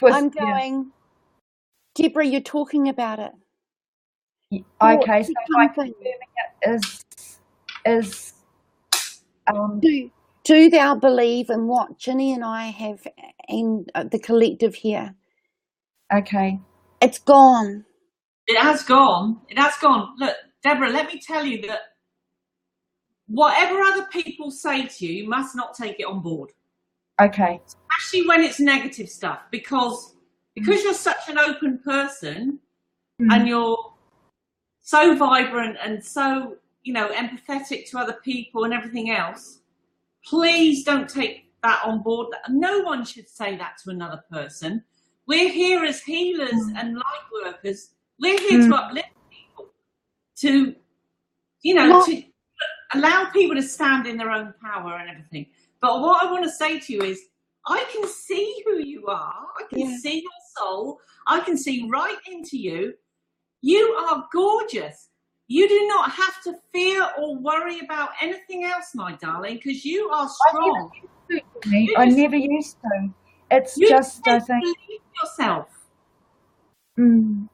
I'm going, Deborah, you're talking about it.
Okay, so my confirming it is
do thou believe in what Ginny and I have, and the collective here?
Okay.
It's gone.
It has gone. It has gone. Look, Deborah, let me tell you that whatever other people say to you, you must not take it on board.
Okay.
Especially when it's negative stuff, because you're such an open person and you're so vibrant and so, you know, empathetic to other people and everything else. Please don't take that on board. No one should say that to another person. We're here as healers and light workers. We're here to uplift people, to, you know, to allow people to stand in their own power and everything. But what I want to say to you is, I can see who you are. I can see your soul. I can see right into you. You are gorgeous. You do not have to fear or worry about anything else, my darling, because you are strong.
I never used to. It's just, I think,
believe yourself and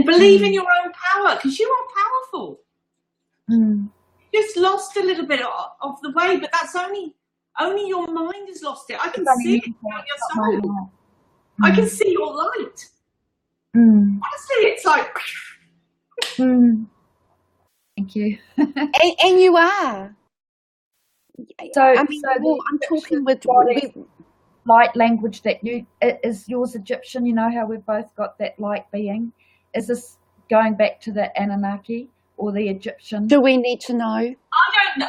believe in your own power, because you are powerful. You just lost a little bit of the way, but that's only your mind has lost it. I can see it in your soul. I can see your light. Honestly, it's like.
Thank you.
and you are.
So,
I mean, I'm talking with
light language that is yours Egyptian. You know how we've both got that light being. Is this going back to the Anunnaki or the Egyptian?
Do we need to know?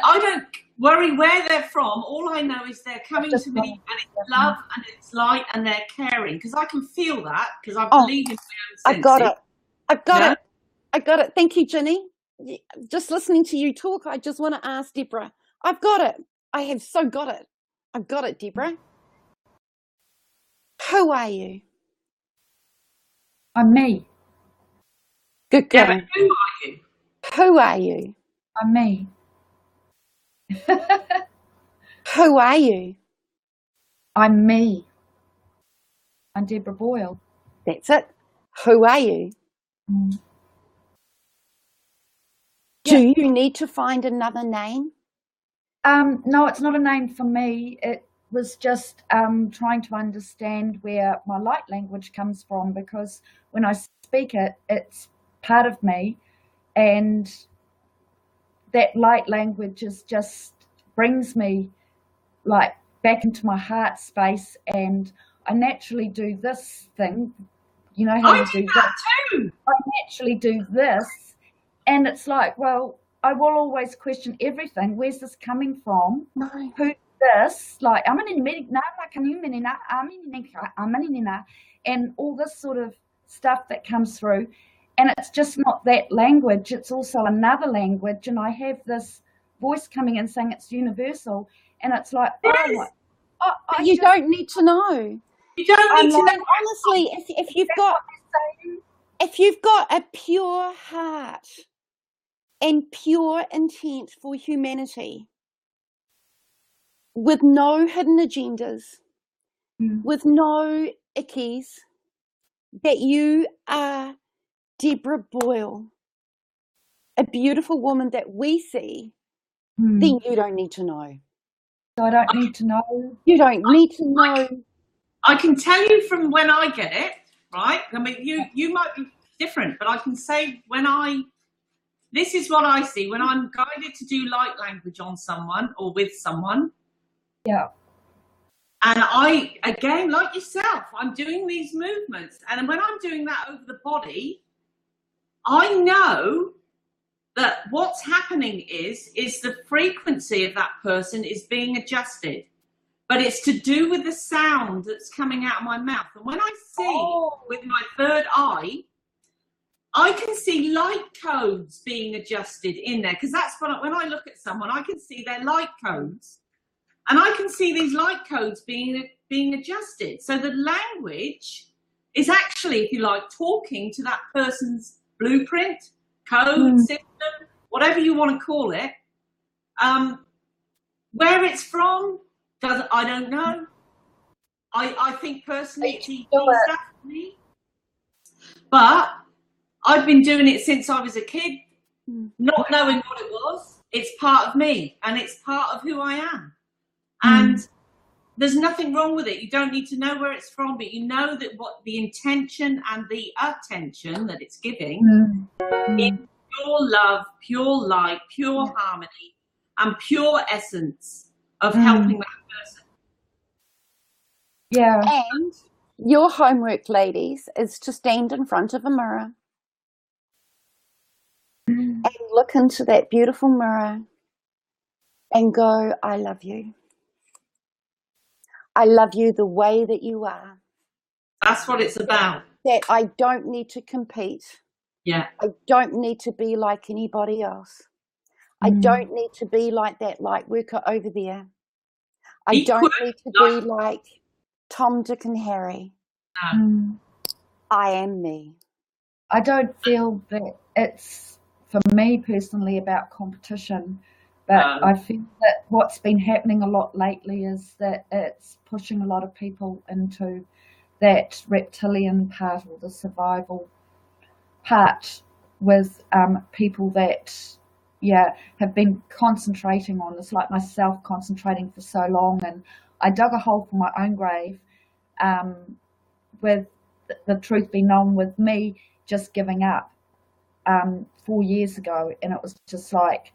I don't. worry where they're from. All I know is they're coming to me, and it's love, and it's light, and they're caring, because I can feel that, because I believe in my own
I've got
senses.
it. I've got
Yeah.
it. I got it. Thank you, Ginny. Just listening to you talk, I just want to ask Deborah. I've got it. I have so got it. I've got it, Deborah. Who are you?
I'm me.
Good
Yeah,
girl.
but who are you?
Who are you?
I'm me.
Who are you?
I'm me. I'm Deborah Boyle.
That's it. Who are you?
Mm.
Do you need to find another name?
No, it's not a name for me. It was just trying to understand where my light language comes from, because when I speak it, it's part of me, and that light language is just brings me like back into my heart space, and I naturally do this thing. You know how
I
you
do
do
that
this?
too.
I naturally do this, and it's like, well, I will always question everything. Where's this coming from?
No.
Who's this? Like, and all this sort of stuff that comes through. And it's just not that language, it's also another language. And I have this voice coming in saying it's universal. And it's like,
Yes.
But you don't need to know.
You don't need to
And
know.
honestly, if you've got a pure heart and pure intent for humanity, with no hidden agendas, with no ickies, that you are Deborah Boyle, a beautiful woman that we see, then you don't need to know.
So I don't need to know.
You don't need to know.
I can tell you from when I get it, right? I mean, you might be different, but I can say this is what I see when I'm guided to do light language on someone or with someone.
Yeah.
And I, again, like yourself, I'm doing these movements. And when I'm doing that over the body, I know that what's happening is the frequency of that person is being adjusted. But it's to do with the sound that's coming out of my mouth. And when I see with my third eye, I can see light codes being adjusted in there. Because that's when I look at someone, I can see their light codes. And I can see these light codes being adjusted. So the language is actually, if you like, talking to that person's blueprint, code, system, whatever you want to call it. Where it's from, I don't know. I think personally it's stuff for me. But I've been doing it since I was a kid, not knowing what it was. It's part of me, and it's part of who I am. And there's nothing wrong with it. You don't need to know where it's from, but you know that what the intention and the attention that it's giving is pure love, pure light, pure harmony, and pure essence of helping that person.
Yeah.
And your homework, ladies, is to stand in front of a mirror and look into that beautiful mirror and go, I love you. I love you the way that you are.
That's what it's about.
That I don't need to compete.
Yeah.
I don't need to be like anybody else. I don't need to be like that light worker over there. I don't need to be like Tom, Dick and Harry. I am me.
I don't feel that it's, for me personally, about competition. But I feel that what's been happening a lot lately is that it's pushing a lot of people into that reptilian part, or the survival part, with people that, have been concentrating on this, like myself, concentrating for so long. And I dug a hole for my own grave, with the truth be known, with me just giving up 4 years ago. And it was just like,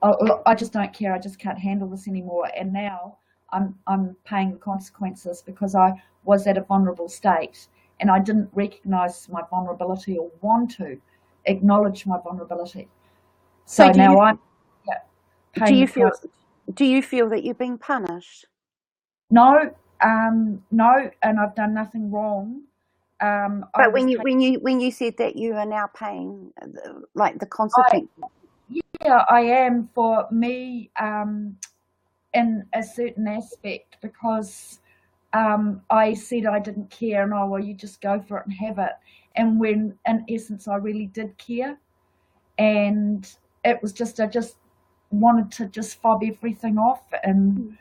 I just don't care. I just can't handle this anymore. And now I'm paying the consequences, because I was at a vulnerable state and I didn't recognize my vulnerability or want to acknowledge my vulnerability. So now
Do
paying
you
the
feel
postage.
do you feel that you're being punished?
No, no, and I've done nothing wrong. I
But
was
when you said that you are now paying like the consequences.
yeah, I am for me in a certain aspect, because I said I didn't care, and well, you just go for it and have it. And when in essence I really did care, and it was just I just wanted to just fob everything off, and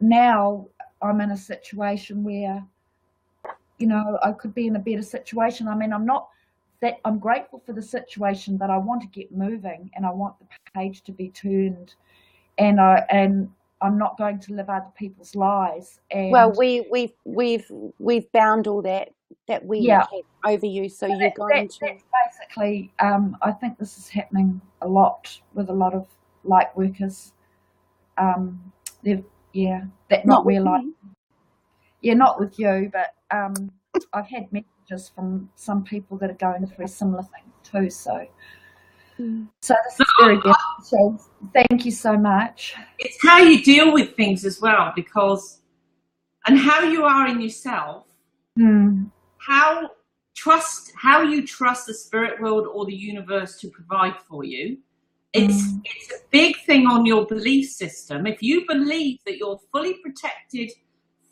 now I'm in a situation where, you know, I could be in a better situation. I mean, I'm grateful for the situation, but I want to get moving, and I want the page to be turned, and I'm not going to live other people's lives. And
Well, we've bound all that we
yeah,
had over you, so you're going to.
that's basically. I think this is happening a lot with a lot of light workers. They've that not
Not with
realise.
me.
Yeah, not with you, but I've had messages from some people that are going through similar things too. So this is very beneficial. Thank you so much.
It's how you deal with things as well, and how you are in yourself, how you trust the spirit world or the universe to provide for you. It's a big thing on your belief system. If you believe that you're fully protected,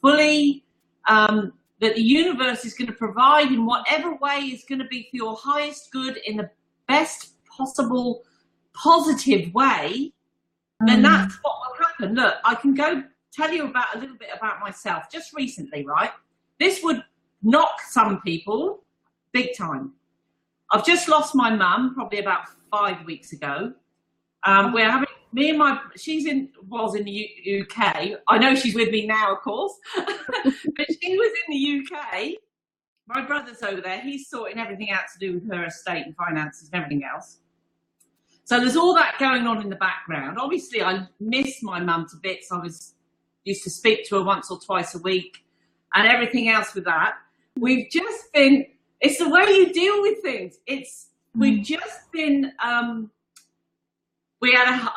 that the universe is going to provide in whatever way is going to be for your highest good in the best possible positive way, then that's what will happen. Look, I can go tell you a little bit about myself just recently, right? This would knock some people big time. I've just lost my mum probably about 5 weeks ago. We're having was in the UK. I know she's with me now, of course, but she was in the UK. My brother's over there. He's sorting everything out to do with her estate and finances and everything else. So there's all that going on in the background. Obviously, I miss my mum to bits. Used to speak to her once or twice a week, and everything else with that. We've just been. It's the way you deal with things. We've just been. We had an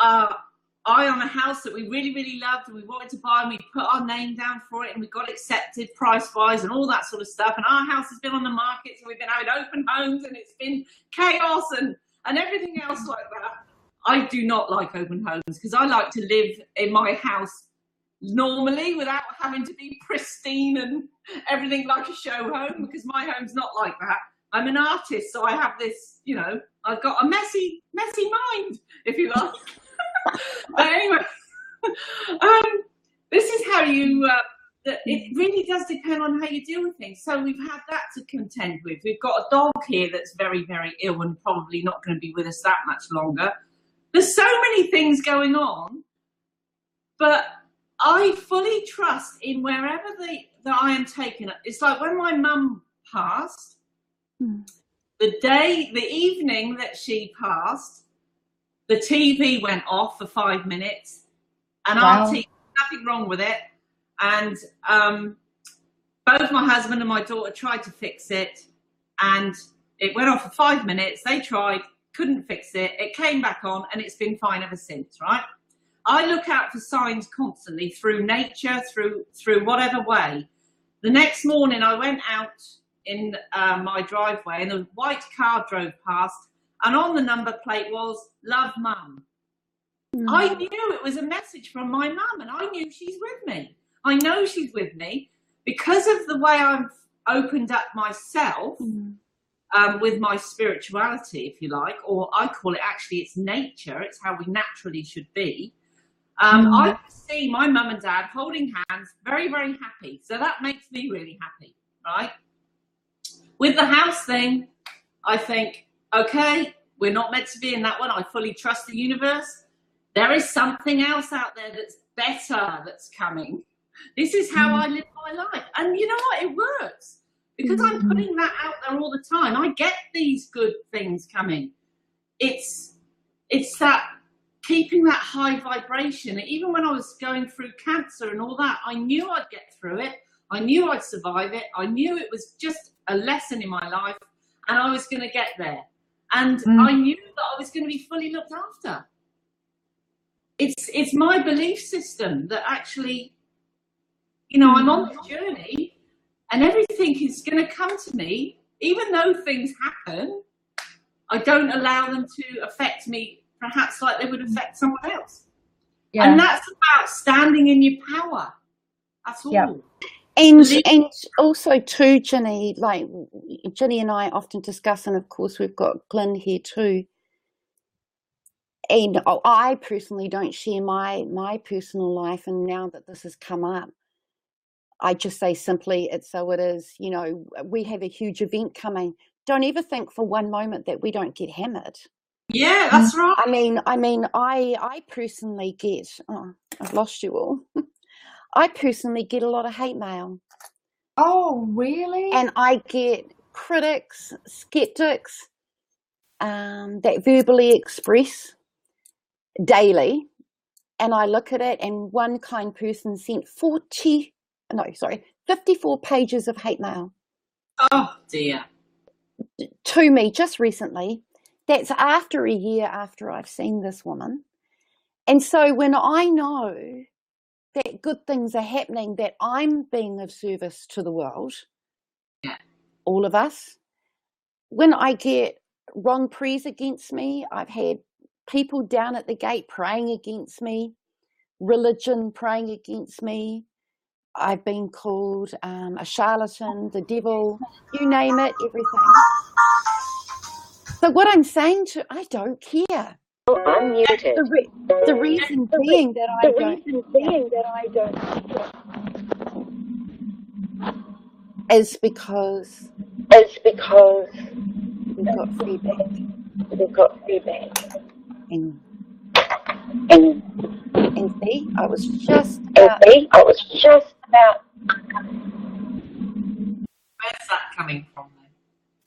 eye on a house that we really, really loved, and we wanted to buy, and we put our name down for it, and we got accepted price-wise and all that sort of stuff. And our house has been on the market, so we've been having open homes, and it's been chaos and everything else like that. I do not like open homes, because I like to live in my house normally without having to be pristine and everything like a show home, because my home's not like that. I'm an artist, so I have this, you know, I've got a messy mind, if you like. But anyway, this is how you, it really does depend on how you deal with things. So we've had that to contend with. We've got a dog here that's very, very ill and probably not going to be with us that much longer. There's so many things going on, but I fully trust in wherever that I am taken. It's like when my mum passed, the evening that she passed, the TV went off for 5 minutes, and our TV, nothing wrong with it. And both my husband and my daughter tried to fix it, and it went off for 5 minutes. They tried, couldn't fix it. It came back on, and it's been fine ever since, right? I look out for signs constantly through nature, through whatever way. The next morning, I went out in my driveway, and a white car drove past, and on the number plate was "Love, Mum." I knew it was a message from my mum, and I knew she's with me. I know she's with me because of the way I've opened up myself with my spirituality, if you like, or I call it, actually, it's nature. It's how we naturally should be. I see my mum and dad holding hands, very, very happy. So that makes me really happy, right? With the house thing, I think, okay, we're not meant to be in that one. I fully trust the universe. There is something else out there that's better that's coming. This is how I live my life. And you know what? It works. Because I'm putting that out there all the time. I get these good things coming. It's that keeping that high vibration. Even when I was going through cancer and all that, I knew I'd get through it. I knew I'd survive it. I knew it was just a lesson in my life, and I was going to get there. And I knew that I was going to be fully looked after. it's my belief system that actually, you know, I'm on this journey and everything is going to come to me, even though things happen. I don't allow them to affect me, perhaps like they would affect someone else.
Yeah.
And that's about standing in your power. That's all.
Yep.
And also too, Ginny, like Ginny and I often discuss, and of course we've got Glyn here too. And I personally don't share my personal life, and now that this has come up, I just say simply, it's so it is. You know, we have a huge event coming. Don't ever think for one moment that we don't get hammered.
Yeah, that's right.
I personally get, I've lost you all. I personally get a lot of hate mail.
Oh, really?
And I get critics, skeptics, that verbally express daily. And I look at it, and one kind person sent 54 pages of hate mail.
Oh, dear.
To me just recently. That's after a year after I've seen this woman. And so when I know that good things are happening, that I'm being of service to the world, all of us, when I get wrong prayers against me, I've had people down at the gate praying against me, religion praying against me, I've been called a charlatan, the devil, you name it, everything. So what I'm saying I don't care.
Unmuted.
The reason being that I don't is because we've got feedback. And see, I was just about.
Where's that coming from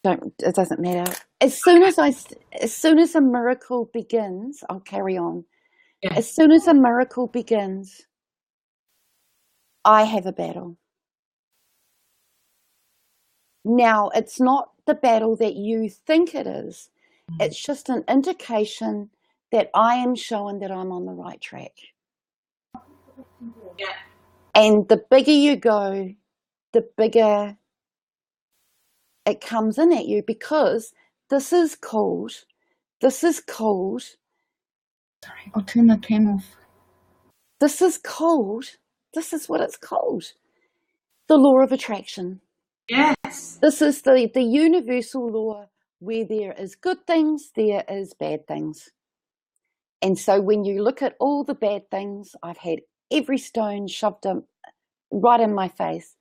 then?
It doesn't matter. As soon as a miracle begins, I'll carry on.
Yeah.
As soon as a miracle begins, I have a battle. Now, it's not the battle that you think it is. It's just an indication that I am showing that I'm on the right track.
Yeah.
And the bigger you go, the bigger it comes in at you, because this is called.
Sorry, I'll turn the cam off.
This is what it's called. The law of attraction.
Yes.
This is the universal law where there is good things, there is bad things. And so when you look at all the bad things, I've had every stone shoved right in my face.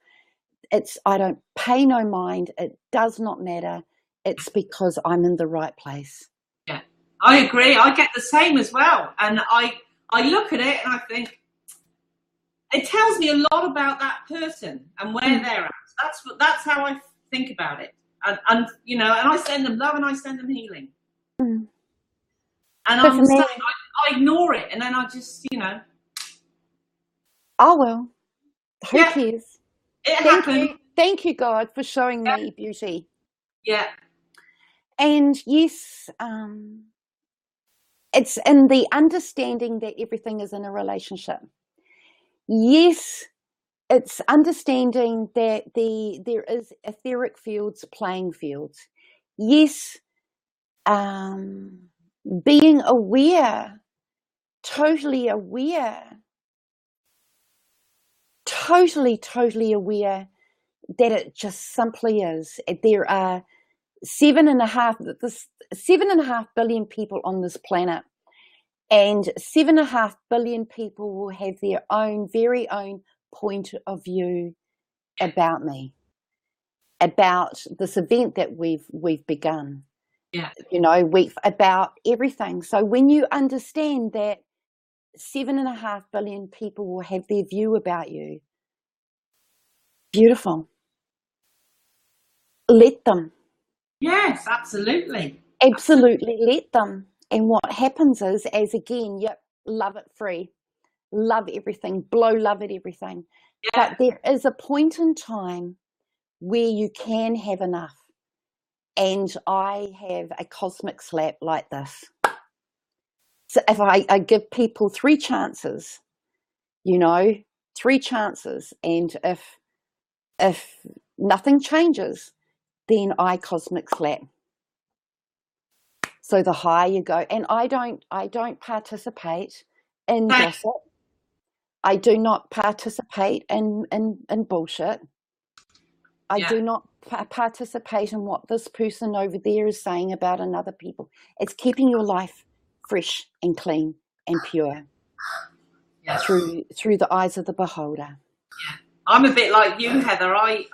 I don't pay no mind. It does not matter. It's because I'm in the right place.
Yeah, I agree. I get the same as well. And I look at it and I think, it tells me a lot about that person and where they're at. That's how I think about it. And you know, and I send them love and I send them healing. And I'm saying I ignore it, and then I just, you know.
Oh well, who cares?
It happened.
Thank you, God, for showing me beauty.
Yeah.
And yes, it's in the understanding that everything is in a relationship. Yes, it's understanding that there is etheric fields, playing fields. Yes, being aware, totally aware that it just simply is. There are 7.5 billion people on this planet, and 7.5 billion people will have their own very own point of view about me, about this event that we've begun.
Yeah.
You know, about everything. So when you understand that 7.5 billion people will have their view about you, beautiful. Let them.
Yes, absolutely.
Absolutely let them. And what happens is, as again, love it free. Love everything. Blow love at everything. Yeah. But there is a point in time where you can have enough. And I have a cosmic slap like this. So if I give people 3 chances, 3 chances, and if nothing changes, then I cosmic slap. So the higher you go, and I don't participate in gossip. I do not participate in bullshit. I do not participate in what this person over there is saying about another people. It's keeping your life fresh and clean and pure through the eyes of the beholder.
Yeah, I'm a bit like you, Heather. I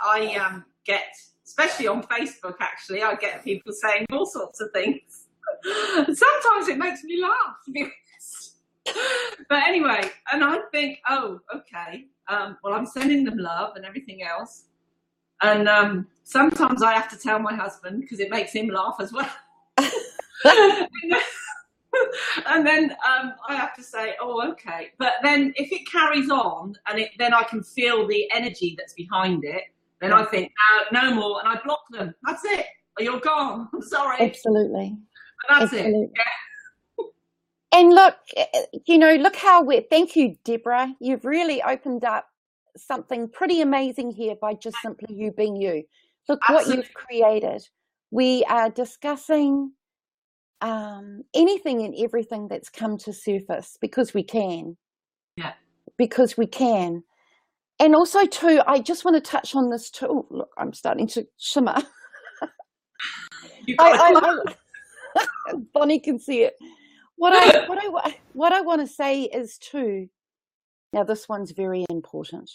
get, especially on Facebook, actually, I get people saying all sorts of things. Sometimes it makes me laugh, to be honest. But anyway, and I think, oh, okay, well, I'm sending them love and everything else. And sometimes I have to tell my husband because it makes him laugh as well. And then I have to say, oh, okay. But then if it carries on and then I can feel the energy that's behind it, then I think, no more. And I block them. That's it. You're gone. I'm sorry.
Absolutely.
And that's it. Yeah.
And look, look how thank you, Deborah. You've really opened up something pretty amazing here by just simply you being you. Look Absolutely. What you've created. We are discussing anything and everything that's come to surface because we can.
Yeah.
Because we can. And also too, I just want to touch on this too. Oh, look, I'm starting to shimmer. Bonnie can see it. What I want to say is too, now this one's very important.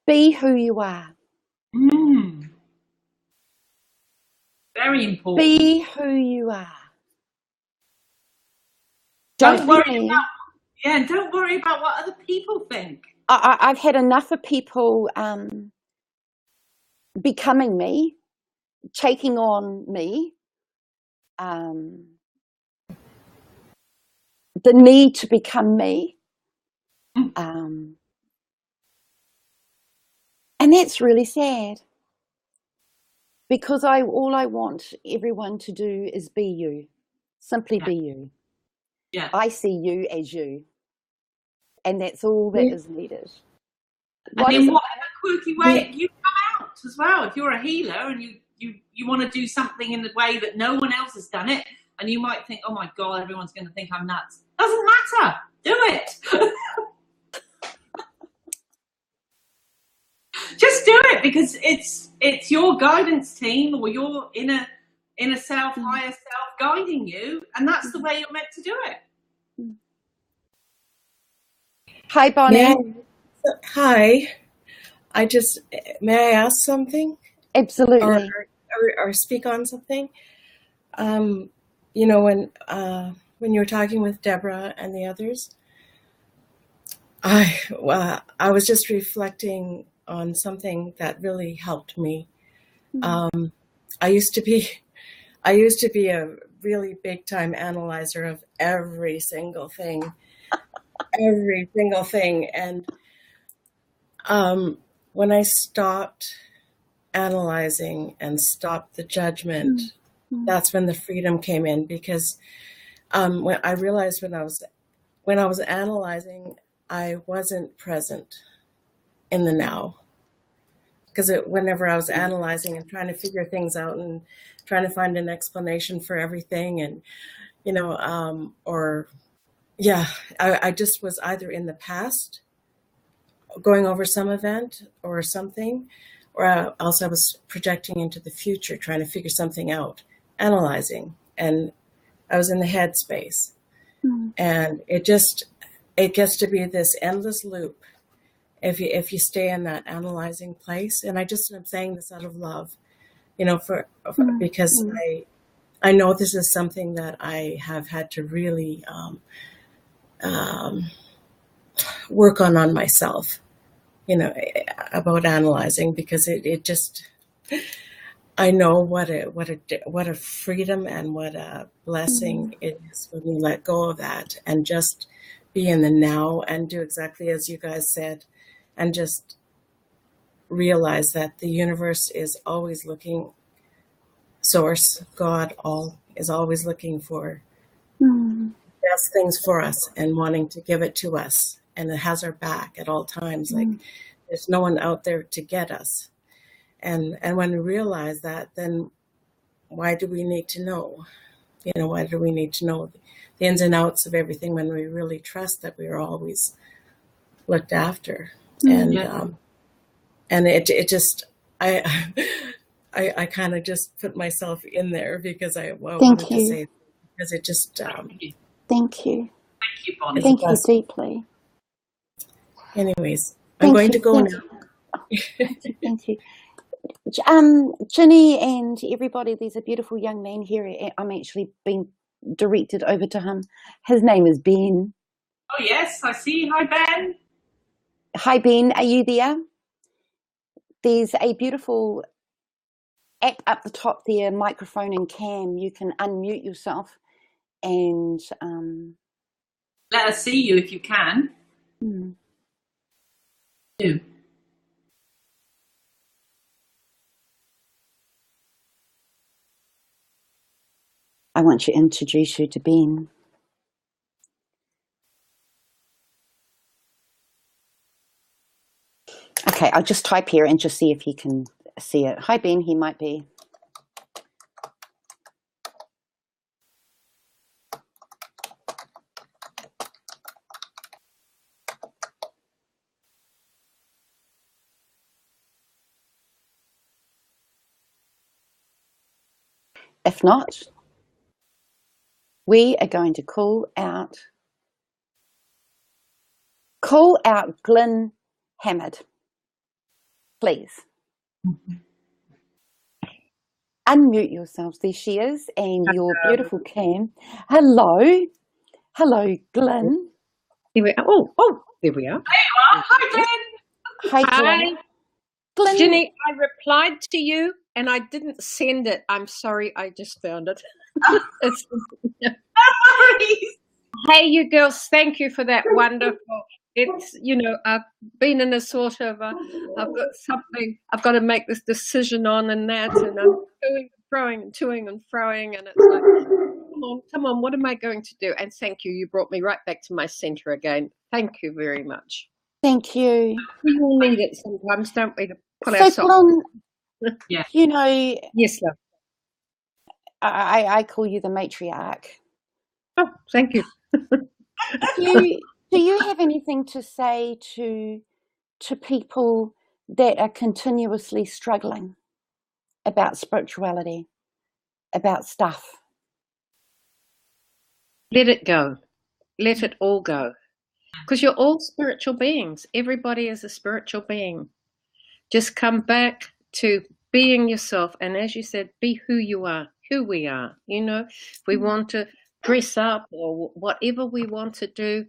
Be who you are.
Very important.
Be who you are.
Don't worry about what other people think.
I've had enough of people becoming me, taking on me, the need to become me, and that's really sad because all I want everyone to do is be you, simply be you.
Yeah.
I see you as you, and that's all that is needed.
And in whatever quirky way you come out as well. If you're a healer and you want to do something in the way that no one else has done it, and you might think, oh my God, everyone's going to think I'm nuts. Doesn't matter. Do it. Just do it because it's your guidance team or your inner self, higher self guiding you, and that's the way you're meant to do it.
Hi, Bonnie.
Hi. May I ask something?
Absolutely.
Or speak on something? When you were talking with Deborah and the others, I was just reflecting on something that really helped me. I used to be a really big time analyzer of every single thing. And when I stopped analyzing and stopped the judgment, that's when the freedom came in, because when I realized when I was analyzing, I wasn't present in the now. Because whenever I was analyzing and trying to figure things out and trying to find an explanation for everything, and I just was either in the past, going over some event or something, or else I was projecting into the future, trying to figure something out, analyzing, and I was in the head space. And it gets to be this endless loop if you stay in that analyzing place. And I'm saying this out of love, because I know this is something that I have had to really work on myself, about analyzing, because it just, I know what a freedom and what a blessing it is when you let go of that and just be in the now and do exactly as you guys said, and just realize that the universe is always looking, source, God, all, is always looking for
Mm.
best things for us and wanting to give it to us, and it has our back at all times. Like there's no one out there to get us. And when we realize that, then why do we need to know? Why do we need to know the ins and outs of everything when we really trust that we are always looked after? And it just I kind of just put myself in there because I wanted to say, because it just
Thank you.
Thank you, Bonnie.
Thank you deeply.
Anyways, I'm going to go now.
Thank you. Ginny and everybody, there's a beautiful young man here. I'm actually being directed over to him. His name is Ben.
Oh, yes, I see. Hi, Ben.
Hi, Ben. Are you there? There's a beautiful app up the top there, microphone and cam. You can unmute yourself and
let us see you if you can. Do.
I want to introduce you to Ben. Okay, I'll just type here and just see if he can see it. Hi, Ben. He might be. If not, we are going to call out Glenn Hammond, please. Unmute yourselves. There she is, and your beautiful Cam. Hello, Glenn.
There we are. Oh, there we are.
There you are. Hi, Glenn.
Hi, Glenn. Glenn.
Ginny, I replied to you and I didn't send it. I'm sorry, I just found it.
No worries.
Hey, you girls, thank you for that. Wonderful. It's, I've been in a sort of, I've got something I've got to make this decision on and that, and I'm doing and throwing and toing and froing, and it's like, come on, what am I going to do? And thank you. You brought me right back to my center again. Thank you very much.
Thank you.
We all need it sometimes, don't we, to pull
So,
ourselves.
Glenn,
Yeah.
Yes, love.
I call you the matriarch.
Oh, thank you.
Do you have anything to say to people that are continuously struggling about spirituality, about stuff?
Let it go. Let it all go. Because you're all spiritual beings. Everybody is a spiritual being. Just come back to being yourself. And as you said, be who you are, who we are. If we want to dress up or whatever we want to do,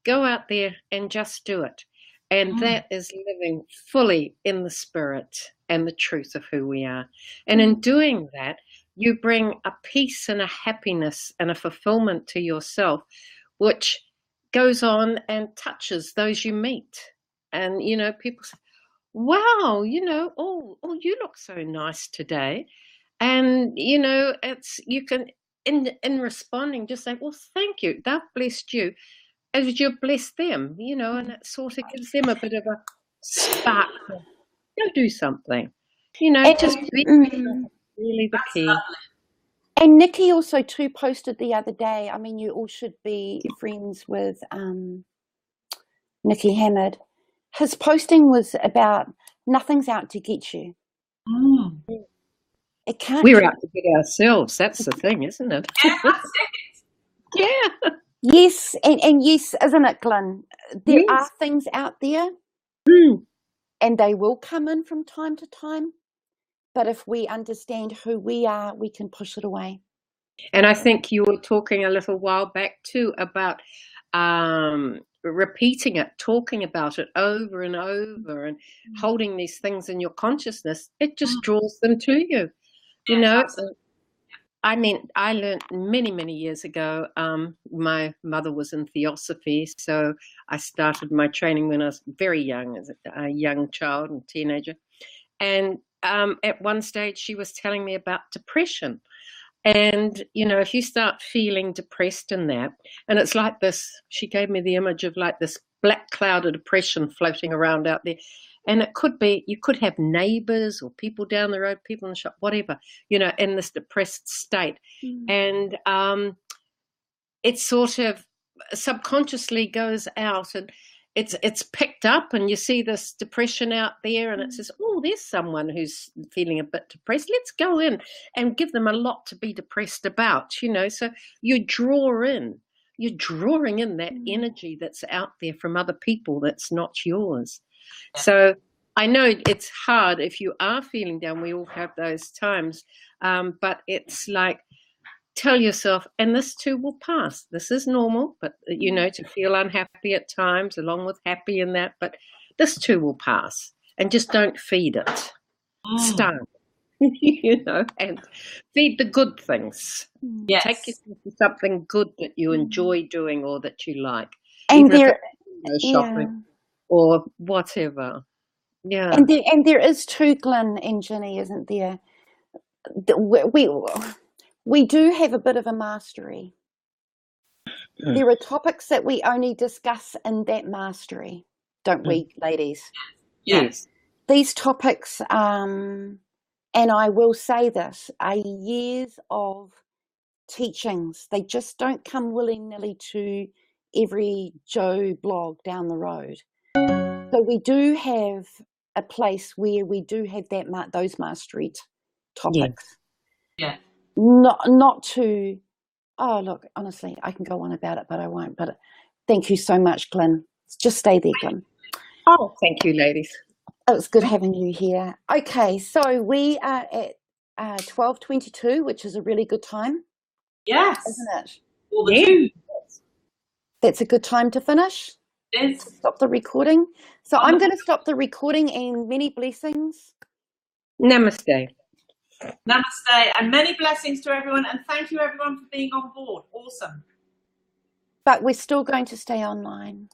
go out there and just do it. And that is living fully in the spirit and the truth of who we are. And in doing that, you bring a peace and a happiness and a fulfillment to yourself, which goes on and touches those you meet. And, people say, wow, oh, you look so nice today. And, it's, you can, in responding, just say, well, thank you. They've blessed you as you've blessed them, and it sort of gives them a bit of a spark to go do something. Just be really the key.
And Nikki also too posted the other day. I mean, you all should be friends with Nikki Hammond. His posting was about nothing's out to get you. It can't.
We're out to get ourselves. That's the thing, isn't it?
Yeah, that's it.
Yeah.
Yes, and yes, isn't it, Glenn? There are things out there, and they will come in from time to time. But if we understand who we are, we can push it away.
And I think you were talking a little while back too about repeating it, talking about it over and over, and holding these things in your consciousness. It just draws them to you. I mean, I learned many, many years ago, my mother was in theosophy, so I started my training when I was very young, as a young child and teenager. And at one stage, she was telling me about depression. And, you know, if you start feeling depressed in that, and it's like this, she gave me the image of like this black cloud of depression floating around out there. And it could be, you could have neighbors or people down the road, people in the shop, whatever, you know, in this depressed state. And it sort of subconsciously goes out and it's picked up, and you see this depression out there, and it says, oh, there's someone who's feeling a bit depressed. Let's go in and give them a lot to be depressed about, you know. So you're drawing in that energy that's out there from other people that's not yours. So I know it's hard if you are feeling down. We all have those times, but it's like, tell yourself, and this too will pass. This is normal, but, you know, to feel unhappy at times along with happy and that, but this too will pass. And just don't feed it. Starve, you know, and feed the good things.
Yes.
Take yourself to something good that you enjoy doing or that you like.
And
even
there,
if it's shopping or whatever. Yeah.
and there is too, Glenn and Ginny, isn't there? We do have a bit of a mastery. There are topics that we only discuss in that mastery, don't we, ladies?
Yes.
These topics, and I will say this, are years of teachings. They just don't come willy-nilly to every Joe blog down the road. So we do have a place where we do have those mastery topics.
Yeah.
Not to, oh, look, honestly, I can go on about it, but I won't. But thank you so much, Glenn. Just stay there, Glenn.
Oh, thank you, ladies.
It was good having you here. Okay, so we are at 12:22, which is a really good time.
Yes.
Isn't it?
All the two.
That's a good time to finish.
Yes.
Stop the recording. So I'm going to stop the recording, and many blessings.
Namaste.
Namaste, and many blessings to everyone, and thank you everyone for being on board. Awesome.
But we're still going to stay online.